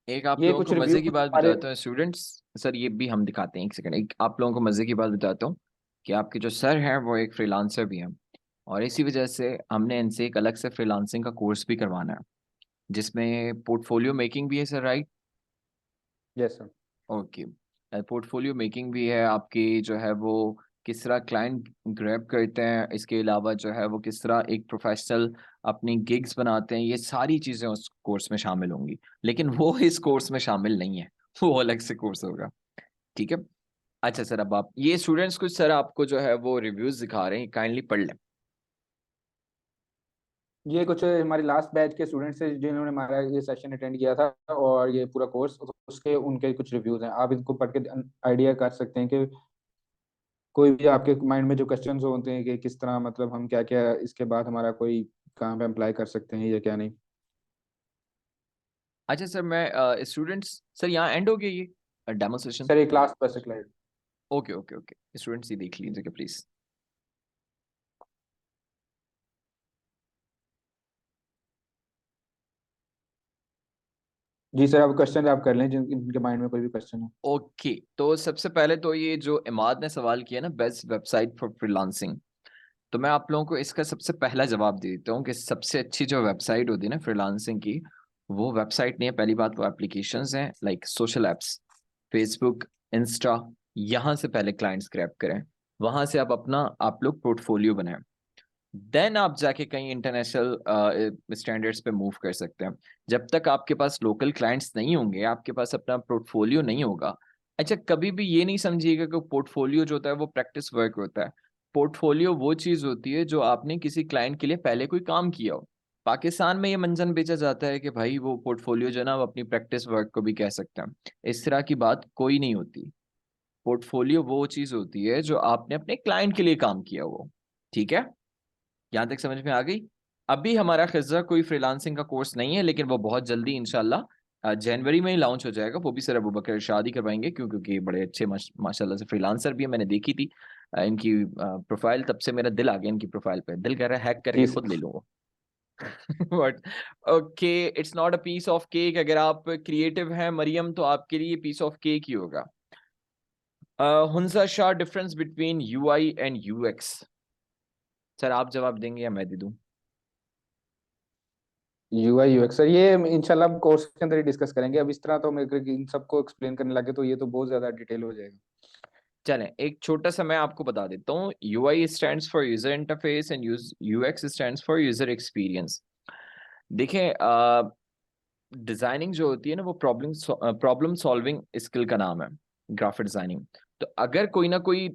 एक आप ये लोगों कुछ को रिव्यू मजे की बात हमारे। बताता हूँ स्टूडेंट्स। सर ये भी हम दिखाते हैं, एक सेकंड, एक आप लोगों को मजे की बात बताता हूँ कि आपके जो सर हैं वो एक फ्रीलांसर भी हैं, और इसी वजह से हमने इनसे एक अलग से फ्रीलांसिंग का कोर्स भी करवाना है, जिसमें पोर्टफोलियो मेकिंग भी है sir, right? Yes sir. Okay. Portfolio making भी है आपकी, जो है वो किस तरह क्लाइंट ग्रैब करते हैं, इसके अलावा जो है वो किस तरह एक प्रोफेशनल अपनी गिग्स बनाते हैं, ये सारी चीज़ें उस कोर्स में शामिल होंगी। लेकिन वो इस कोर्स में शामिल नहीं है, वो अलग से कोर्स होगा। ठीक है। अच्छा सर, अब आप ये स्टूडेंट्स कुछ सर आपको जो है वो रिव्यूज दिखा रहे हैं, काइंडली पढ़ लें। ये कुछ हमारे लास्ट बैच के स्टूडेंट्स हैं जिन्होंने हमारा ये सेशन अटेंड किया था, और ये पूरा कोर्स, उसके उनके कुछ रिव्यूज हैं, आप इनको पढ़ के आइडिया कर सकते हैं कि कोई भी आपके माइंड में जो क्वेश्चंस होते हैं कि किस तरह, मतलब हम क्या क्या इसके बाद हमारा कोई कहाँ पे अप्लाई कर सकते हैं या क्या नहीं। अच्छा सर, मैं स्टूडेंट्स सर यहाँ एंड हो गया ये डेमो सेशन? सर एक लास्ट बस slide. Okay okay okay, students ये देख लीजिएगा प्लीज। जी सर, आप क्वेश्चन आप कर लें जिनके माइंड में कोई भी क्वेश्चन है। ओके, तो सबसे पहले तो ये जो इमाद ने सवाल किया ना, बेस्ट वेबसाइट फॉर फ्रीलांसिंग, तो मैं आप लोगों को इसका सबसे पहला जवाब दे देता हूँ कि सबसे अच्छी जो वेबसाइट होती है ना फ्रीलांसिंग की, वो वेबसाइट नहीं है। पहली बात, वो एप्लीकेशंस हैं, like social apps, Facebook, Insta. यहाँ से पहले क्लाइंट्स ग्रैब करें, वहां से आप लोग पोर्टफोलियो बनाएं, देन आप जाके कहीं इंटरनेशनल स्टैंडर्ड्स पे मूव कर सकते हैं। जब तक आपके पास लोकल क्लाइंट्स नहीं होंगे, आपके पास अपना पोर्टफोलियो नहीं होगा। अच्छा, कभी भी ये नहीं समझिएगा कि पोर्टफोलियो जो होता है वो प्रैक्टिस वर्क होता है। पोर्टफोलियो वो चीज होती है जो आपने किसी क्लाइंट के लिए पहले कोई काम किया हो। पाकिस्तान में ये मंजन बेचा जाता है कि भाई वो पोर्टफोलियो जो है ना वो अपनी प्रैक्टिस वर्क को भी कह सकते हैं। इस तरह की बात कोई नहीं होती। पोर्टफोलियो वो चीज होती है जो आपने अपने क्लाइंट के लिए काम किया हो। ठीक है, यहाँ तक समझ में आ गई? अभी हमारा खिज़्ज़ा कोई फ्रीलांसिंग का कोर्स नहीं है, लेकिन वो बहुत जल्दी इंशाल्लाह जनवरी में ही लॉन्च हो जाएगा। वो भी सर अबू बकर इरशाद ही करवाएंगे, क्योंकि ये बड़े अच्छे माशाल्लाह से फ्रीलांसर भी है। मैंने देखी थी इनकी प्रोफाइल, तब से मेरा दिल आ गया इनकी प्रोफाइल पे, दिल कह रहा है हैक करके जी खुद सर। ले लूँ। But okay, it's not a piece of cake. अगर आप क्रिएटिव हैं मरियम, तो आपके लिए पीस ऑफ केक ही होगा। Hunza Shah, difference between UI and UX. Sir आप जवाब देंगे या मैं दे दूं? यूआई यूएक्स सर, ये इंशाल्लाह हम कोर्स के अंदर ही डिस्कस करेंगे। अब इस तरह तो मेरे को इन सबको एक्सप्लेन करने लगे तो ये तो बहुत ज्यादा डिटेल हो जाएगा। चलें, एक छोटा सा मैं आपको बता देता हूँ। UI stands for user interface and UX stands for user experience. देखें, डिजाइनिंग जो होती है ना, वो प्रॉब्लम सॉल्विंग स्किल का नाम है, ग्राफिक डिजाइनिंग। तो अगर कोई ना कोई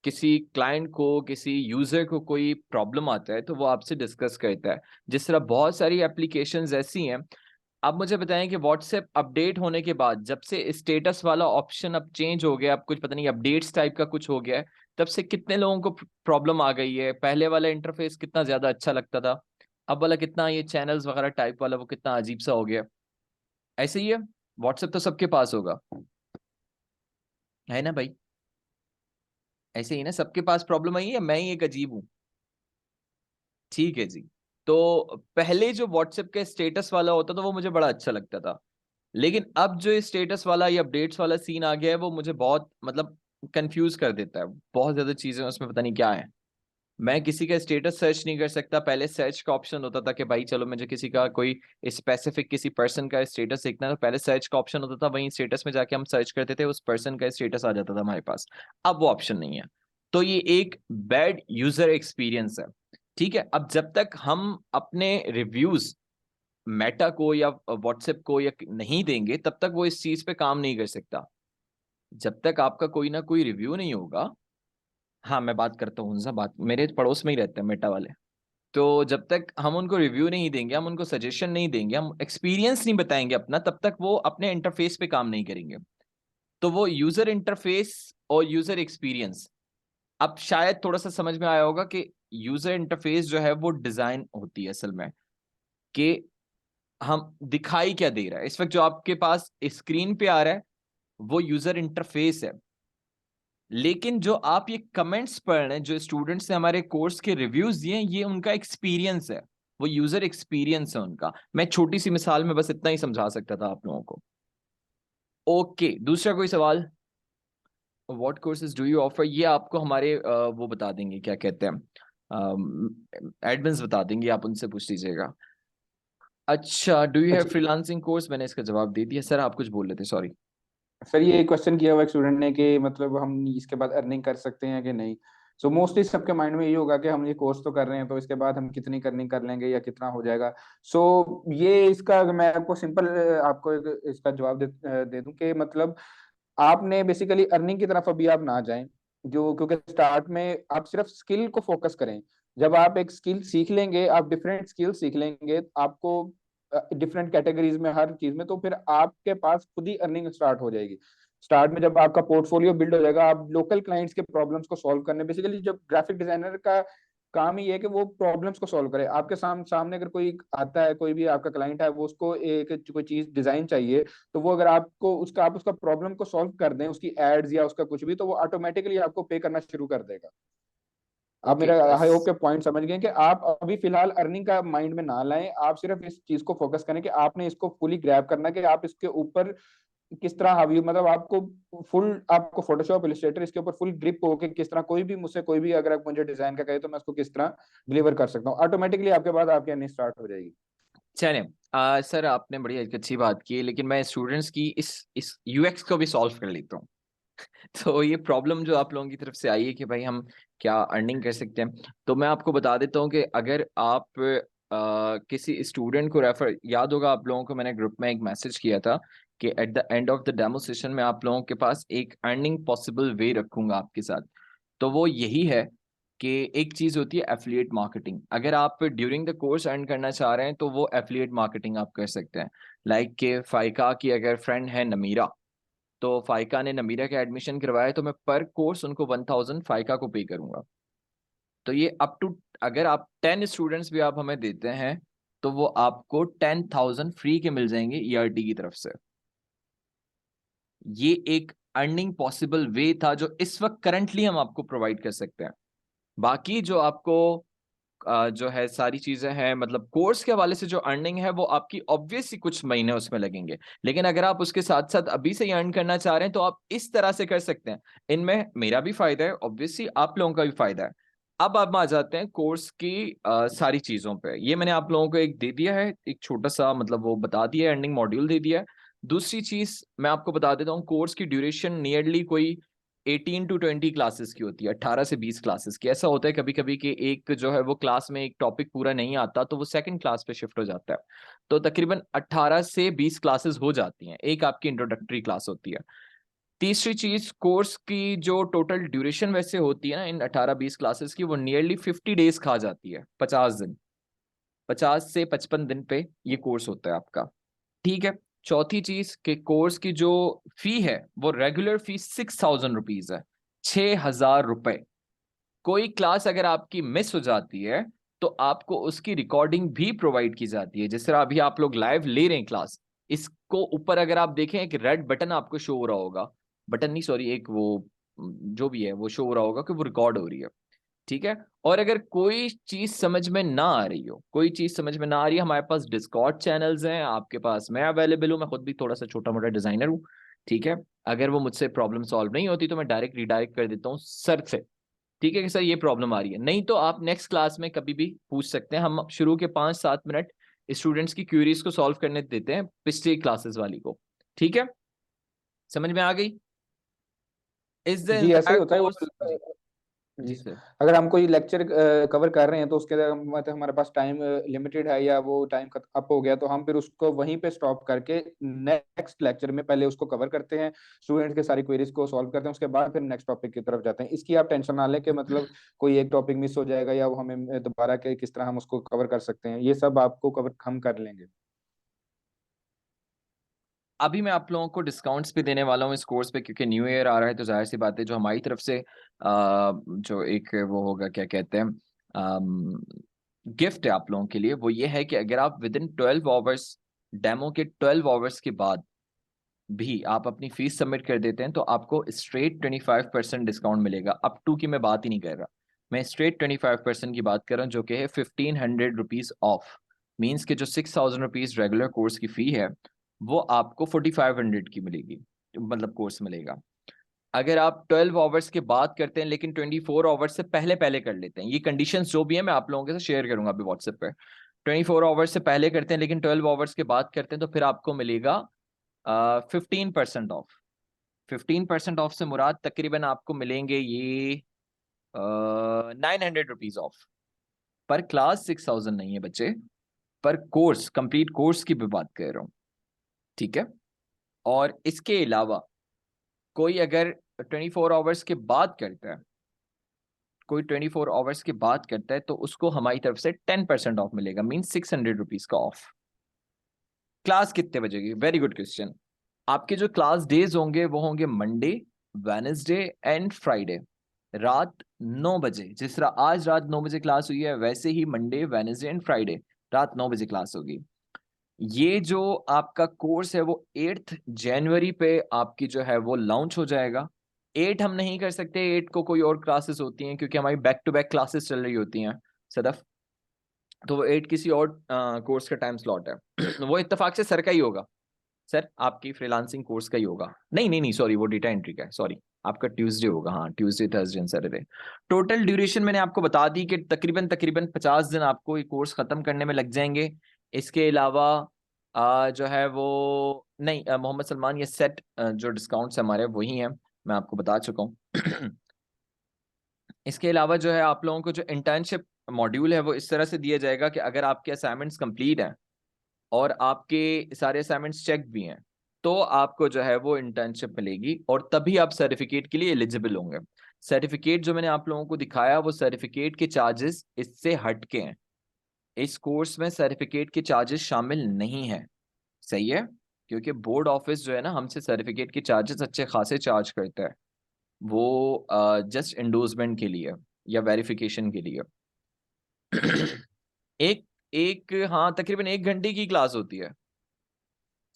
किसी क्लाइंट को, किसी यूजर को कोई प्रॉब्लम आता है, तो वो आपसे डिस्कस करता है। जिस तरह बहुत सारी एप्लीकेशंस ऐसी हैं। अब मुझे बताएं कि व्हाट्सएप अपडेट होने के बाद, जब से स्टेटस वाला ऑप्शन अब चेंज हो गया, अब कुछ पता नहीं अपडेट्स टाइप का कुछ हो गया है, तब से कितने लोगों को प्रॉब्लम आ गई है। पहले वाला इंटरफेस कितना ज्यादा अच्छा लगता था, अब वाला कितना, ये चैनल्स वगैरह टाइप वाला, वो कितना अजीब सा हो गया। ऐसे ही है, व्हाट्सएप तो सबके पास होगा, है ना भाई? ऐसे ही ना, सबके पास प्रॉब्लम आई है, मैं ही एक अजीब हूँ? ठीक है जी। तो पहले जो व्हाट्सएप का स्टेटस वाला होता था वो मुझे बड़ा अच्छा लगता था, लेकिन अब जो स्टेटस वाला या अपडेट्स वाला सीन आ गया है, वो मुझे बहुत मतलब कंफ्यूज कर देता है। बहुत ज्यादा चीजें उसमें पता नहीं क्या है। मैं किसी का स्टेटस सर्च नहीं कर सकता। पहले सर्च का ऑप्शन होता था कि भाई चलो मुझे किसी का कोई स्पेसिफिक किसी पर्सन का स्टेटस देखना है, तो पहले सर्च का ऑप्शन होता था, वहीं स्टेटस में जाके हम सर्च करते थे, उस पर्सन का स्टेटस आ जाता था हमारे पास। अब वो ऑप्शन नहीं है। तो ये एक बैड यूजर एक्सपीरियंस है। ठीक है, अब जब तक हम अपने रिव्यूज मेटा को या व्हाट्सएप को या नहीं देंगे, तब तक वो इस चीज पे काम नहीं कर सकता। जब तक आपका कोई ना कोई रिव्यू नहीं होगा। हाँ, मैं बात करता हूँ उनसे, बात मेरे पड़ोस में ही रहते हैं मेटा वाले। तो जब तक हम उनको रिव्यू नहीं देंगे, हम उनको सजेशन नहीं देंगे, हम एक्सपीरियंस नहीं बताएंगे अपना, तब तक वो अपने इंटरफेस पे काम नहीं करेंगे। तो वो यूजर इंटरफेस और यूजर एक्सपीरियंस, अब शायद थोड़ा सा समझ में आया होगा कि यूजर इंटरफेस जो है वो डिजाइन होती है असल में, कि हम दिखाई क्या दे रहा है। इस वक्त जो आपके पास स्क्रीन पे आ रहा है वो यूजर इंटरफेस है, लेकिन जो आप ये कमेंट्स पढ़ रहे हैं, जो स्टूडेंट्स ने हमारे कोर्स के रिव्यूज दिए हैं, ये उनका एक्सपीरियंस है, वो यूजर एक्सपीरियंस है उनका। मैं छोटी सी मिसाल में बस इतना ही समझा सकता था आप लोगों को। ओके, दूसरा कोई सवाल? What courses do you offer, ये आपको हमारे वो बता देंगे, क्या कहते हैं, एडमिन्स बता देंगे, आप उनसे पूछ लीजिएगा। अच्छा, डू यू हैव अच्छा फ्रीलांसिंग कोर्स, मैंने इसका जवाब दे दिया। सर आप कुछ बोल रहे थे, सॉरी। सर, ये क्वेश्चन किया हुआ एक स्टूडेंट ने कि मतलब हम इसके बाद अर्निंग कर सकते हैं कि नहीं। सो मोस्टली सबके माइंड में ये होगा कि हम ये कोर्स तो कर रहे हैं, तो इसके बाद हम कितनी अर्निंग कर लेंगे या कितना हो जाएगा। सो ये इसका अगर मैं आपको सिंपल आपको इसका जवाब दे दूं कि मतलब आपने बेसिकली अर्निंग की तरफ अभी आप ना जाएं, जो क्योंकि स्टार्ट में आप सिर्फ स्किल को फोकस करें। जब आप एक स्किल सीख लेंगे, आप डिफरेंट स्किल सीख लेंगे, आपको डिफरेंट कैटेगरीज में हर चीज में, तो फिर आपके पास खुद ही अर्निंग स्टार्ट हो जाएगी। स्टार्ट में जब आपका पोर्टफोलियो बिल्ड हो जाएगा, आप लोकल क्लाइंट्स के प्रॉब्लम्स को सॉल्व करने, बेसिकली जब ग्राफिक डिजाइनर का काम ही है कि वो प्रॉब्लम्स को सॉल्व करे। आपके सामने अगर कोई आता है, कोई भी आपका क्लाइंट है, वो उसको एक कोई चीज डिजाइन चाहिए, तो वो अगर आपको उसका आप उसका प्रॉब्लम को सॉल्व कर दें, उसकी एड्स या उसका कुछ भी, तो वो ऑटोमेटिकली आपको पे करना शुरू कर देगा। आप ओके, मेरा आई होप के पॉइंट समझ गए कि आप अभी फिलहाल अर्निंग का माइंड में ना लाएं। आप सिर्फ इस चीज को फोकस करें कि आपने इसको फुली ग्रैब करना, कि आप इसके ऊपर किस तरह हावी, मतलब आपको फोटोशॉप इलस्ट्रेटर इसके ऊपर फुल ग्रिप हो कि किस तरह कोई भी मुझसे कोई भी अगर आप मुझे डिजाइन का कहे, तो मैं उसको किस तरह डिलीवर कर सकता हूँ। ऑटोमेटिकली आपके बाद आपकी अर्निंग स्टार्ट हो जाएगी। चलिए। सर आपने बड़ी एक अच्छी बात की है, लेकिन मैं स्टूडेंट्स की इस यूएक्स को भी सॉल्व कर लेता हूँ। तो ये प्रॉब्लम जो आप लोगों की तरफ से आई है कि भाई हम क्या अर्निंग कर सकते हैं, तो मैं आपको बता देता हूँ कि अगर आप किसी स्टूडेंट को रेफर, याद होगा आप लोगों को मैंने ग्रुप में एक मैसेज किया था कि eight the end of the demo session में आप लोगों के पास एक अर्निंग पॉसिबल वे रखूंगा आपके साथ। तो वो यही है कि एक चीज होती है एफिलिएट मार्केटिंग। अगर आप ड्यूरिंग द कोर्स अर्न करना चाह रहे हैं तो वो एफिलिएट मार्केटिंग आप कर सकते हैं। लाइक के फाइका की अगर फ्रेंड है नमीरा, तो फाइका ने नमीरा का एडमिशन करवाया, तो मैं पर कोर्स उनको 1000 फाइका को पे करूंगा। तो ये अप टू, अगर आप 10 स्टूडेंट्स भी आप हमें देते हैं, तो वो आपको 10,000 फ्री के मिल जाएंगे ईआरटी की तरफ से। ये एक अर्निंग पॉसिबल वे था जो इस वक्त करंटली हम आपको प्रोवाइड कर सकते हैं। बाकी जो आपको जो है सारी चीजें हैं, मतलब कोर्स के हवाले से जो अर्निंग है वो आपकी ऑब्वियसली कुछ महीने उसमें लगेंगे, लेकिन अगर आप उसके साथ साथ अभी से ही अर्न करना चाह रहे हैं तो आप इस तरह से कर सकते हैं। इनमें मेरा भी फायदा है, ऑब्वियसली आप लोगों का भी फायदा है। अब हम आ जाते हैं कोर्स की सारी चीजों पे। ये मैंने आप लोगों को एक दे दिया है, एक छोटा सा मतलब वो बता दिया है, अर्निंग मॉड्यूल दे दिया है। दूसरी चीज मैं आपको बता देता हूँ, कोर्स की ड्यूरेशन नियरली कोई 18 टू 20 क्लासेस की होती है, 18 से 20 क्लासेस की। ऐसा होता है कभी कभी कि एक जो है वो क्लास में एक टॉपिक पूरा नहीं आता, तो वो सेकंड क्लास पे शिफ्ट हो जाता है। तो तकरीबन 18 से 20 क्लासेस हो जाती हैं, एक आपकी इंट्रोडक्टरी क्लास होती है। तीसरी चीज, कोर्स की जो टोटल ड्यूरेशन वैसे होती है ना इन 18-20 क्लासेस की, वो नियरली 50 डेज खा जाती है, 50 दिन, 50 से 55 दिन पे ये कोर्स होता है आपका। ठीक है। चौथी चीज के कोर्स की जो फी है वो रेगुलर फी 6,000 रुपीज है, 6,000 रुपए। कोई क्लास अगर आपकी मिस हो जाती है तो आपको उसकी रिकॉर्डिंग भी प्रोवाइड की जाती है। जिस तरह अभी आप लोग लाइव ले रहे हैं क्लास, इसको ऊपर अगर आप देखें एक रेड बटन आपको शो हो रहा होगा, बटन नहीं सॉरी, एक वो जो भी है वो शो हो रहा होगा कि वो रिकॉर्ड हो रही है। ठीक है। और अगर कोई चीज समझ में ना आ रही हो, कोई चीज समझ में ना आ रही है, हमारे पास डिस्कॉर्ड चैनल्स हैं, आपके पास मैं अवेलेबल हूँ, मैं खुद भी थोड़ा सा छोटा मोटा डिजाइनर हूँ। ठीक है। अगर वो मुझसे प्रॉब्लम सॉल्व नहीं होती तो मैं डायरेक्ट रिडायरेक्ट कर देता हूँ सर से। ठीक है कि सर ये प्रॉब्लम आ रही है, नहीं तो आप नेक्स्ट क्लास में कभी भी पूछ सकते हैं। हम शुरू के 5-7 मिनट स्टूडेंट्स की क्यूरीज को सॉल्व करने देते हैं, पिछली क्लासेस वाली को। ठीक है, समझ में आ गई? इज द जी ऐसा ही एंटायर होता है वो। कोर्स, जी जी जी। सर। अगर हम कोई लेक्चर कवर कर रहे हैं तो उसके अंदर मतलब हमारे पास टाइम लिमिटेड है या वो टाइम अप हो गया, तो हम फिर उसको वहीं पे स्टॉप करके नेक्स्ट लेक्चर में पहले उसको कवर करते हैं, स्टूडेंट के सारी क्वेरीज को सॉल्व करते हैं, उसके बाद फिर नेक्स्ट टॉपिक की तरफ जाते हैं। इसकी आप टेंशन ना लें कि मतलब कोई एक टॉपिक मिस हो जाएगा या वो हमें दोबारा के किस तरह हम उसको कवर कर सकते हैं, ये सब आपको कवर हम कर लेंगे। अभी मैं आप लोगों को डिस्काउंट्स भी देने वाला हूँ इस कोर्स पे, क्योंकि न्यू ईयर आ रहा है, तो जाहिर सी बात है जो हमारी तरफ से जो एक वो होगा, क्या कहते हैं, गिफ्ट है आप लोगों के लिए, वो ये है कि अगर आप विद इन 12 आवर्स, डेमो के 12 आवर्स के बाद भी आप अपनी फीस सबमिट कर देते हैं, तो आपको स्ट्रेट 25% डिस्काउंट मिलेगा। अप टू की मैं बात ही नहीं कर रहा, मैं स्ट्रेट 25% की बात कर रहा हूँ, जो कि है 1500 रुपीज ऑफ। मीन्स के जो 6000 रुपीज रेगुलर कोर्स की फी है, वो आपको 4500 की मिलेगी, मतलब कोर्स मिलेगा। अगर आप 12 आवर्स के बाद करते हैं लेकिन 24 आवर्स से पहले पहले कर लेते हैं, ये कंडीशंस जो भी है मैं आप लोगों के साथ शेयर करूंगा अभी व्हाट्सएप पे। 24 आवर्स से पहले करते हैं लेकिन 12 आवर्स के बाद करते हैं, तो फिर आपको मिलेगा 15% ऑफ। 15% ऑफ से मुराद तकरीबन आपको मिलेंगे ये 900 रुपीज ऑफ। पर क्लास 6000 नहीं है बच्चे, पर कोर्स, कंप्लीट कोर्स की भी बात कर रहा हूँ, ठीक है। और इसके अलावा कोई अगर 24 आवर्स के बाद करता है, कोई 24 आवर्स के बाद करता है, तो उसको हमारी तरफ से 10% ऑफ मिलेगा, मीन 600 रुपीज का ऑफ। क्लास कितने बजे की, वेरी गुड क्वेश्चन। आपके जो क्लास डेज होंगे वो होंगे मंडे, वेनसडे एंड फ्राइडे, रात 9 बजे। जिस तरह आज रात 9 बजे क्लास हुई है, वैसे ही मंडे, वेनसडे एंड फ्राइडे रात 9 बजे क्लास होगी। ये जो आपका कोर्स है वो 8 जनवरी पे आपकी जो है वो लॉन्च हो जाएगा। 8 हम नहीं कर सकते, 8 को कोई और क्लासेस होती हैं, क्योंकि हमारी बैक टू बैक क्लासेस चल रही होती हैं सदफ, तो वो 8 किसी और कोर्स का टाइम स्लॉट है। वो इत्तेफाक से सर का ही होगा, सर आपकी फ्रीलांसिंग कोर्स का ही होगा। नहीं नहीं नहीं, सॉरी, वो डेटा एंट्री का है, सॉरी। आपका ट्यूसडे होगा, हाँ, Tuesday, Thursday and Saturday. Total duration मैंने आपको बता दी कि तकरीबन तकरीबन 50 दिन आपको ये कोर्स खत्म करने में लग जाएंगे। इसके अलावा जो है वो नहीं, मोहम्मद सलमान, ये सेट जो डिस्काउंट्स हमारे वही हैं, मैं आपको बता चुका हूँ। इसके अलावा जो है आप लोगों को जो इंटर्नशिप मॉड्यूल है वो इस तरह से दिया जाएगा कि अगर आपके असाइनमेंट्स कंप्लीट हैं और आपके सारे असाइनमेंट्स चेक भी हैं, तो आपको जो है वो इंटर्नशिप मिलेगी, और तभी आप सर्टिफिकेट के लिए एलिजिबल होंगे। सर्टिफिकेट जो मैंने आप लोगों को दिखाया, वो सर्टिफिकेट के चार्जेस इससे हट के हैं। इस कोर्स में सर्टिफिकेट के चार्जेस शामिल नहीं है, सही है, क्योंकि बोर्ड ऑफिस जो है ना, हमसे सर्टिफिकेट के चार्जेस अच्छे खासे चार्ज करता है, वो जस्ट एंडोर्समेंट के लिए या वेरिफिकेशन के लिए। एक एक हाँ, तकरीबन 1 घंटे की क्लास होती है।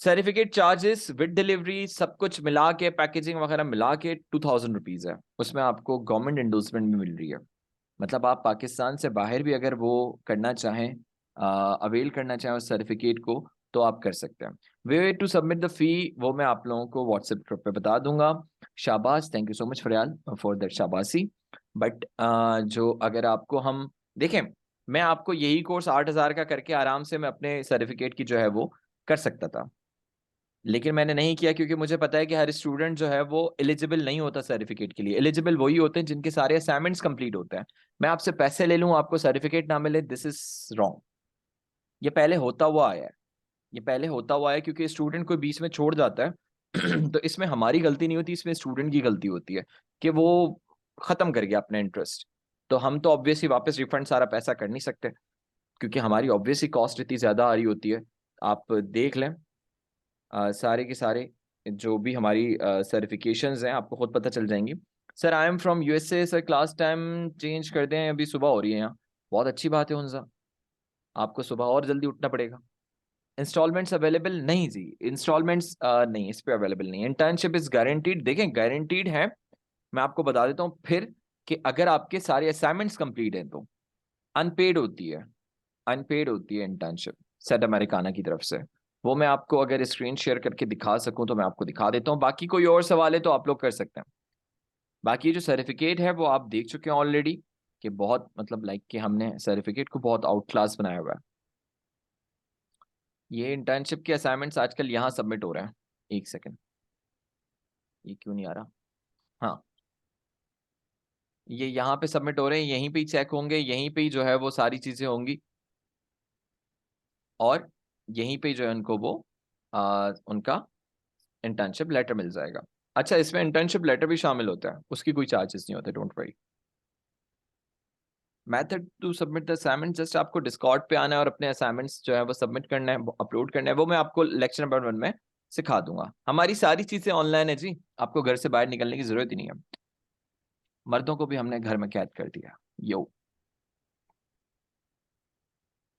सर्टिफिकेट चार्जेस विद डिलीवरी सब कुछ मिला के, पैकेजिंग वगैरह मिला के 2000 रुपीज है। उसमें आपको गवर्नमेंट एंडोर्समेंट भी मिल रही है, मतलब आप पाकिस्तान से बाहर भी अगर वो करना चाहें, अवेल करना चाहें उस सर्टिफिकेट को, तो आप कर सकते हैं। Way to submit the fee, वो मैं आप लोगों को व्हाट्सएप ग्रुप पे बता दूंगा। शाबाश, thank you so much Faryal for that शाबाशी। बट जो अगर आपको हम देखें, मैं आपको यही कोर्स 8000 का करके आराम से मैं अपने सर्टिफिकेट की जो है वो कर सकता था, लेकिन मैंने नहीं किया, क्योंकि मुझे पता है कि हर स्टूडेंट जो है वो एलिजिबल नहीं होता सर्टिफिकेट के लिए। एलिजिबल वही होते हैं जिनके सारे असाइनमेंट्स कंप्लीट होते हैं। मैं आपसे पैसे ले लूं, आपको सर्टिफिकेट ना मिले, दिस इज रॉन्ग। ये पहले होता हुआ आया है, ये पहले होता हुआ है, क्योंकि स्टूडेंट कोई बीच में छोड़ जाता है तो इसमें हमारी गलती नहीं होती, इसमें स्टूडेंट की गलती होती है कि वो खत्म कर गया अपने इंटरेस्ट। तो हम तो ऑब्वियसली वापस रिफंड सारा पैसा कर नहीं सकते, क्योंकि हमारी ऑब्वियसली कॉस्ट इतनी ज्यादा आ रही होती है। आप देख लें, सारे के सारे जो भी हमारी सर्टिफिकेशंस हैं आपको खुद पता चल जाएंगी। Sir I am from USA, sir class time change कर दें, अभी सुबह हो रही है यहाँ। बहुत अच्छी बात है हुंजा, आपको सुबह और जल्दी उठना पड़ेगा। इंस्टॉलमेंट्स अवेलेबल नहीं जी, इंस्टॉलमेंट्स नहीं, इस पे अवेलेबल नहीं। इंटर्नशिप इज गारंटीड, देखें गारंटीड है। मैं आपको बता देता हूँ फिर कि अगर आपके सारे असाइनमेंट्स कंप्लीट हैं तो अनपेड होती है, अनपेड होती है इंटर्नशिप सेट अमेरिकाना की तरफ से। वो मैं आपको अगर स्क्रीन शेयर करके दिखा सकूं तो मैं आपको दिखा देता हूं। बाकी कोई और सवाल है तो आप लोग कर सकते हैं। बाकी जो सर्टिफिकेट है वो आप देख चुके हैं ऑलरेडी, कि बहुत मतलब लाइक कि हमने सर्टिफिकेट को बहुत आउट क्लास बनाया हुआ है। ये इंटर्नशिप के असाइनमेंट्स आजकल यहाँ सबमिट हो रहे हैं। एक सेकेंड, ये क्यों नहीं आ रहा? हाँ, ये यहाँ पे सबमिट हो रहे हैं, यहीं पे ही चेक होंगे, यहीं पे ही जो है वो सारी चीजें होंगी, और यहीं पे जो है उनको वो उनका इंटर्नशिप लेटर मिल जाएगा। अच्छा, इसमें इंटर्नशिप लेटर भी शामिल होता है, उसकी कोई चार्जेस नहीं होते, don't worry. Method to submit the assignment, just आपको डिस्कॉर्ड पे आना है और अपने असाइनमेंट्स जो है वो सबमिट करना है, अपलोड करना है, वो मैं आपको लेक्चर नंबर 1 में सिखा दूंगा। हमारी सारी चीजें ऑनलाइन है जी, आपको घर से बाहर निकलने की जरूरत ही नहीं है। मर्दों को भी हमने घर में कैद कर दिया। यो,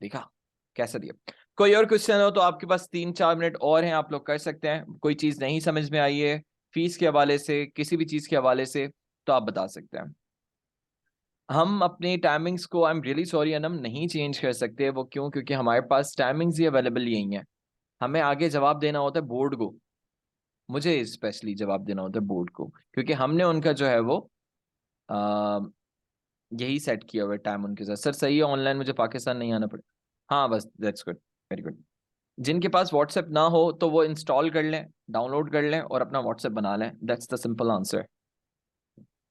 देखा कैसा दिया। कोई और क्वेश्चन हो तो आपके पास 3-4 मिनट और हैं, आप लोग कर सकते हैं। कोई चीज नहीं समझ में आई है फीस के हवाले से, किसी भी चीज के हवाले से, तो आप बता सकते हैं। हम अपनी टाइमिंग्स को, I am really sorry Anam, नहीं चेंज कर सकते। वो क्यों? क्योंकि हमारे पास टाइमिंग्स ही अवेलेबल यही हैं। हमें आगे जवाब देना होता है बोर्ड को, मुझे स्पेशली जवाब देना होता है बोर्ड को, क्योंकि हमने उनका जो है वो आ, यही सेट किया हुआ है टाइम उनके साथ। सर सही है, ऑनलाइन मुझे पाकिस्तान नहीं आना पड़े। हाँ बस, दैट्स गुड, वेरी गुड। जिनके पास व्हाट्सएप ना हो तो वो इंस्टॉल कर लें, डाउनलोड कर लें और अपना व्हाट्सएप बना लें। That's the simple answer,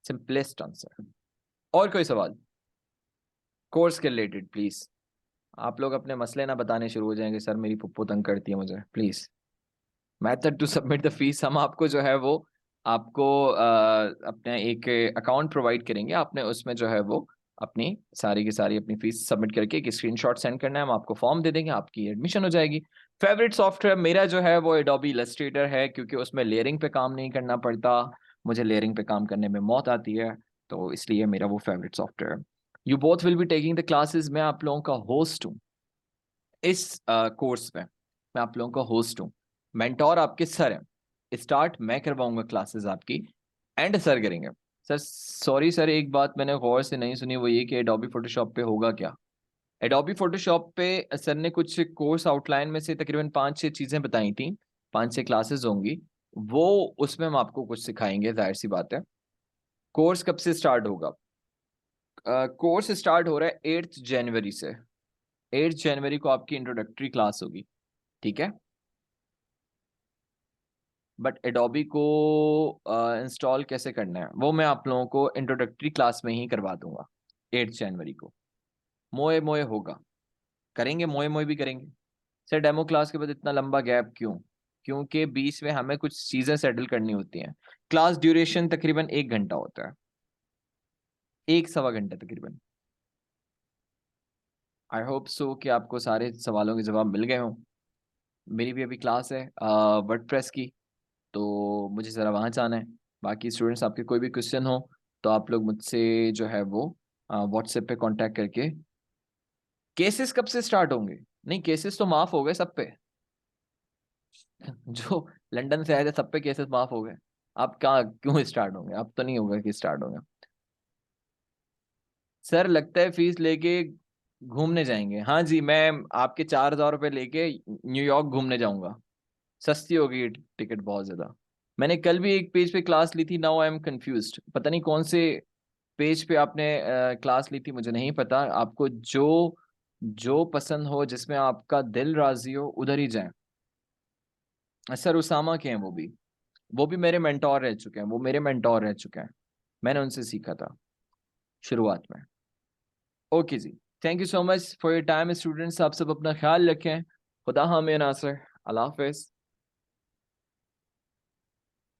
simplest answer. और कोई सवाल कोर्स के रिलेटेड? प्लीज आप लोग अपने मसले ना बताने शुरू हो जाएंगे, सर मेरी पुप्पो तंग करती है मुझे, please. Method to submit the fees, हम आपको जो है वो आपको अपने एक अकाउंट प्रोवाइड करेंगे, आपने उसमें जो है वो अपनी सारी की सारी अपनी फीस सबमिट करके एक स्क्रीनशॉट सेंड करना है, हम आपको फॉर्म दे देंगे, आपकी एडमिशन हो जाएगी। फेवरेट सॉफ्टवेयर मेरा जो है वो एडोबी इलस्ट्रेटर है, क्योंकि उसमें लेयरिंग पे काम नहीं करना पड़ता, मुझे लेयरिंग पे काम करने में मौत आती है, तो इसलिए मेरा वो फेवरेट सॉफ्टवेयर है। You both will be taking the classes, मैं आप लोगों का होस्ट हूँ इस कोर्स में, मैं आप लोगों का होस्ट हूँ। मेंटोर आपके सर हैं, स्टार्ट मैं करवाऊंगा क्लासेस आपकी, एंड सर करेंगे। सर सॉरी सर, एक बात मैंने गौर से नहीं सुनी, वो ये कि एडोबी फोटोशॉप पे होगा क्या? एडोबी फोटोशॉप पे सर ने कुछ कोर्स आउटलाइन में से तकरीबन 5-6 चीजें बताई थी, 5-6 क्लासेस होंगी, वो उसमें हम आपको कुछ सिखाएंगे, जाहिर सी बात है। कोर्स कब से स्टार्ट होगा? कोर्स स्टार्ट हो रहा है 8 जनवरी से। 8 जनवरी को आपकी इंट्रोडक्टरी क्लास होगी, ठीक है? बट एडोबी को इंस्टॉल कैसे करना है वो मैं आप लोगों को इंट्रोडक्टरी क्लास में ही करवा दूंगा। 8 जनवरी को मोए मोए होगा, करेंगे, मोए मोए भी करेंगे। सर डेमो क्लास के बाद इतना लंबा गैप क्यों? क्योंकि बीच में हमें कुछ चीजें सेटल करनी होती हैं। क्लास ड्यूरेशन तकरीबन 1 घंटा होता है, 1-1.25 घंटा तकरीबन। आई होप सो कि आपको सारे सवालों के जवाब मिल गए हों। मेरी भी अभी क्लास है वर्डप्रेस की, तो मुझे ज़रा वहाँ जाना है। बाकी स्टूडेंट्स, आपके कोई भी क्वेश्चन हो तो आप लोग मुझसे जो है वो व्हाट्सएप पे कांटेक्ट करके। केसेस कब से स्टार्ट होंगे? नहीं, केसेस तो माफ़ हो गए सब पे। जो लंदन से आए थे सब पे केसेस माफ़ हो गए। अब कहाँ क्यों स्टार्ट होंगे? अब तो नहीं होगा कि स्टार्ट होंगे। सर लगता है फीस लेके घूमने जाएंगे। हाँ जी, मैं आपके 4,000 रुपये लेके न्यूयॉर्क घूमने जाऊंगा। सस्ती होगी ये टिकट बहुत ज्यादा। मैंने कल भी एक पेज पे क्लास ली थी, नाउ आई एम कंफ्यूज्ड, पता नहीं कौन से पेज पे आपने क्लास ली थी, मुझे नहीं पता। आपको जो जो पसंद हो, जिसमें आपका दिल राजी हो, उधर ही जाएं। सर उसामा के हैं वो भी मेरे मेंटोर रह चुके हैं, वो मेरे मेंटोर रह चुके हैं, मैंने उनसे सीखा था शुरुआत में। ओके जी, thank you so much for your time students, आप सब अपना ख्याल रखें। खुदा हामिद नासर, अल्लाह हाफिज।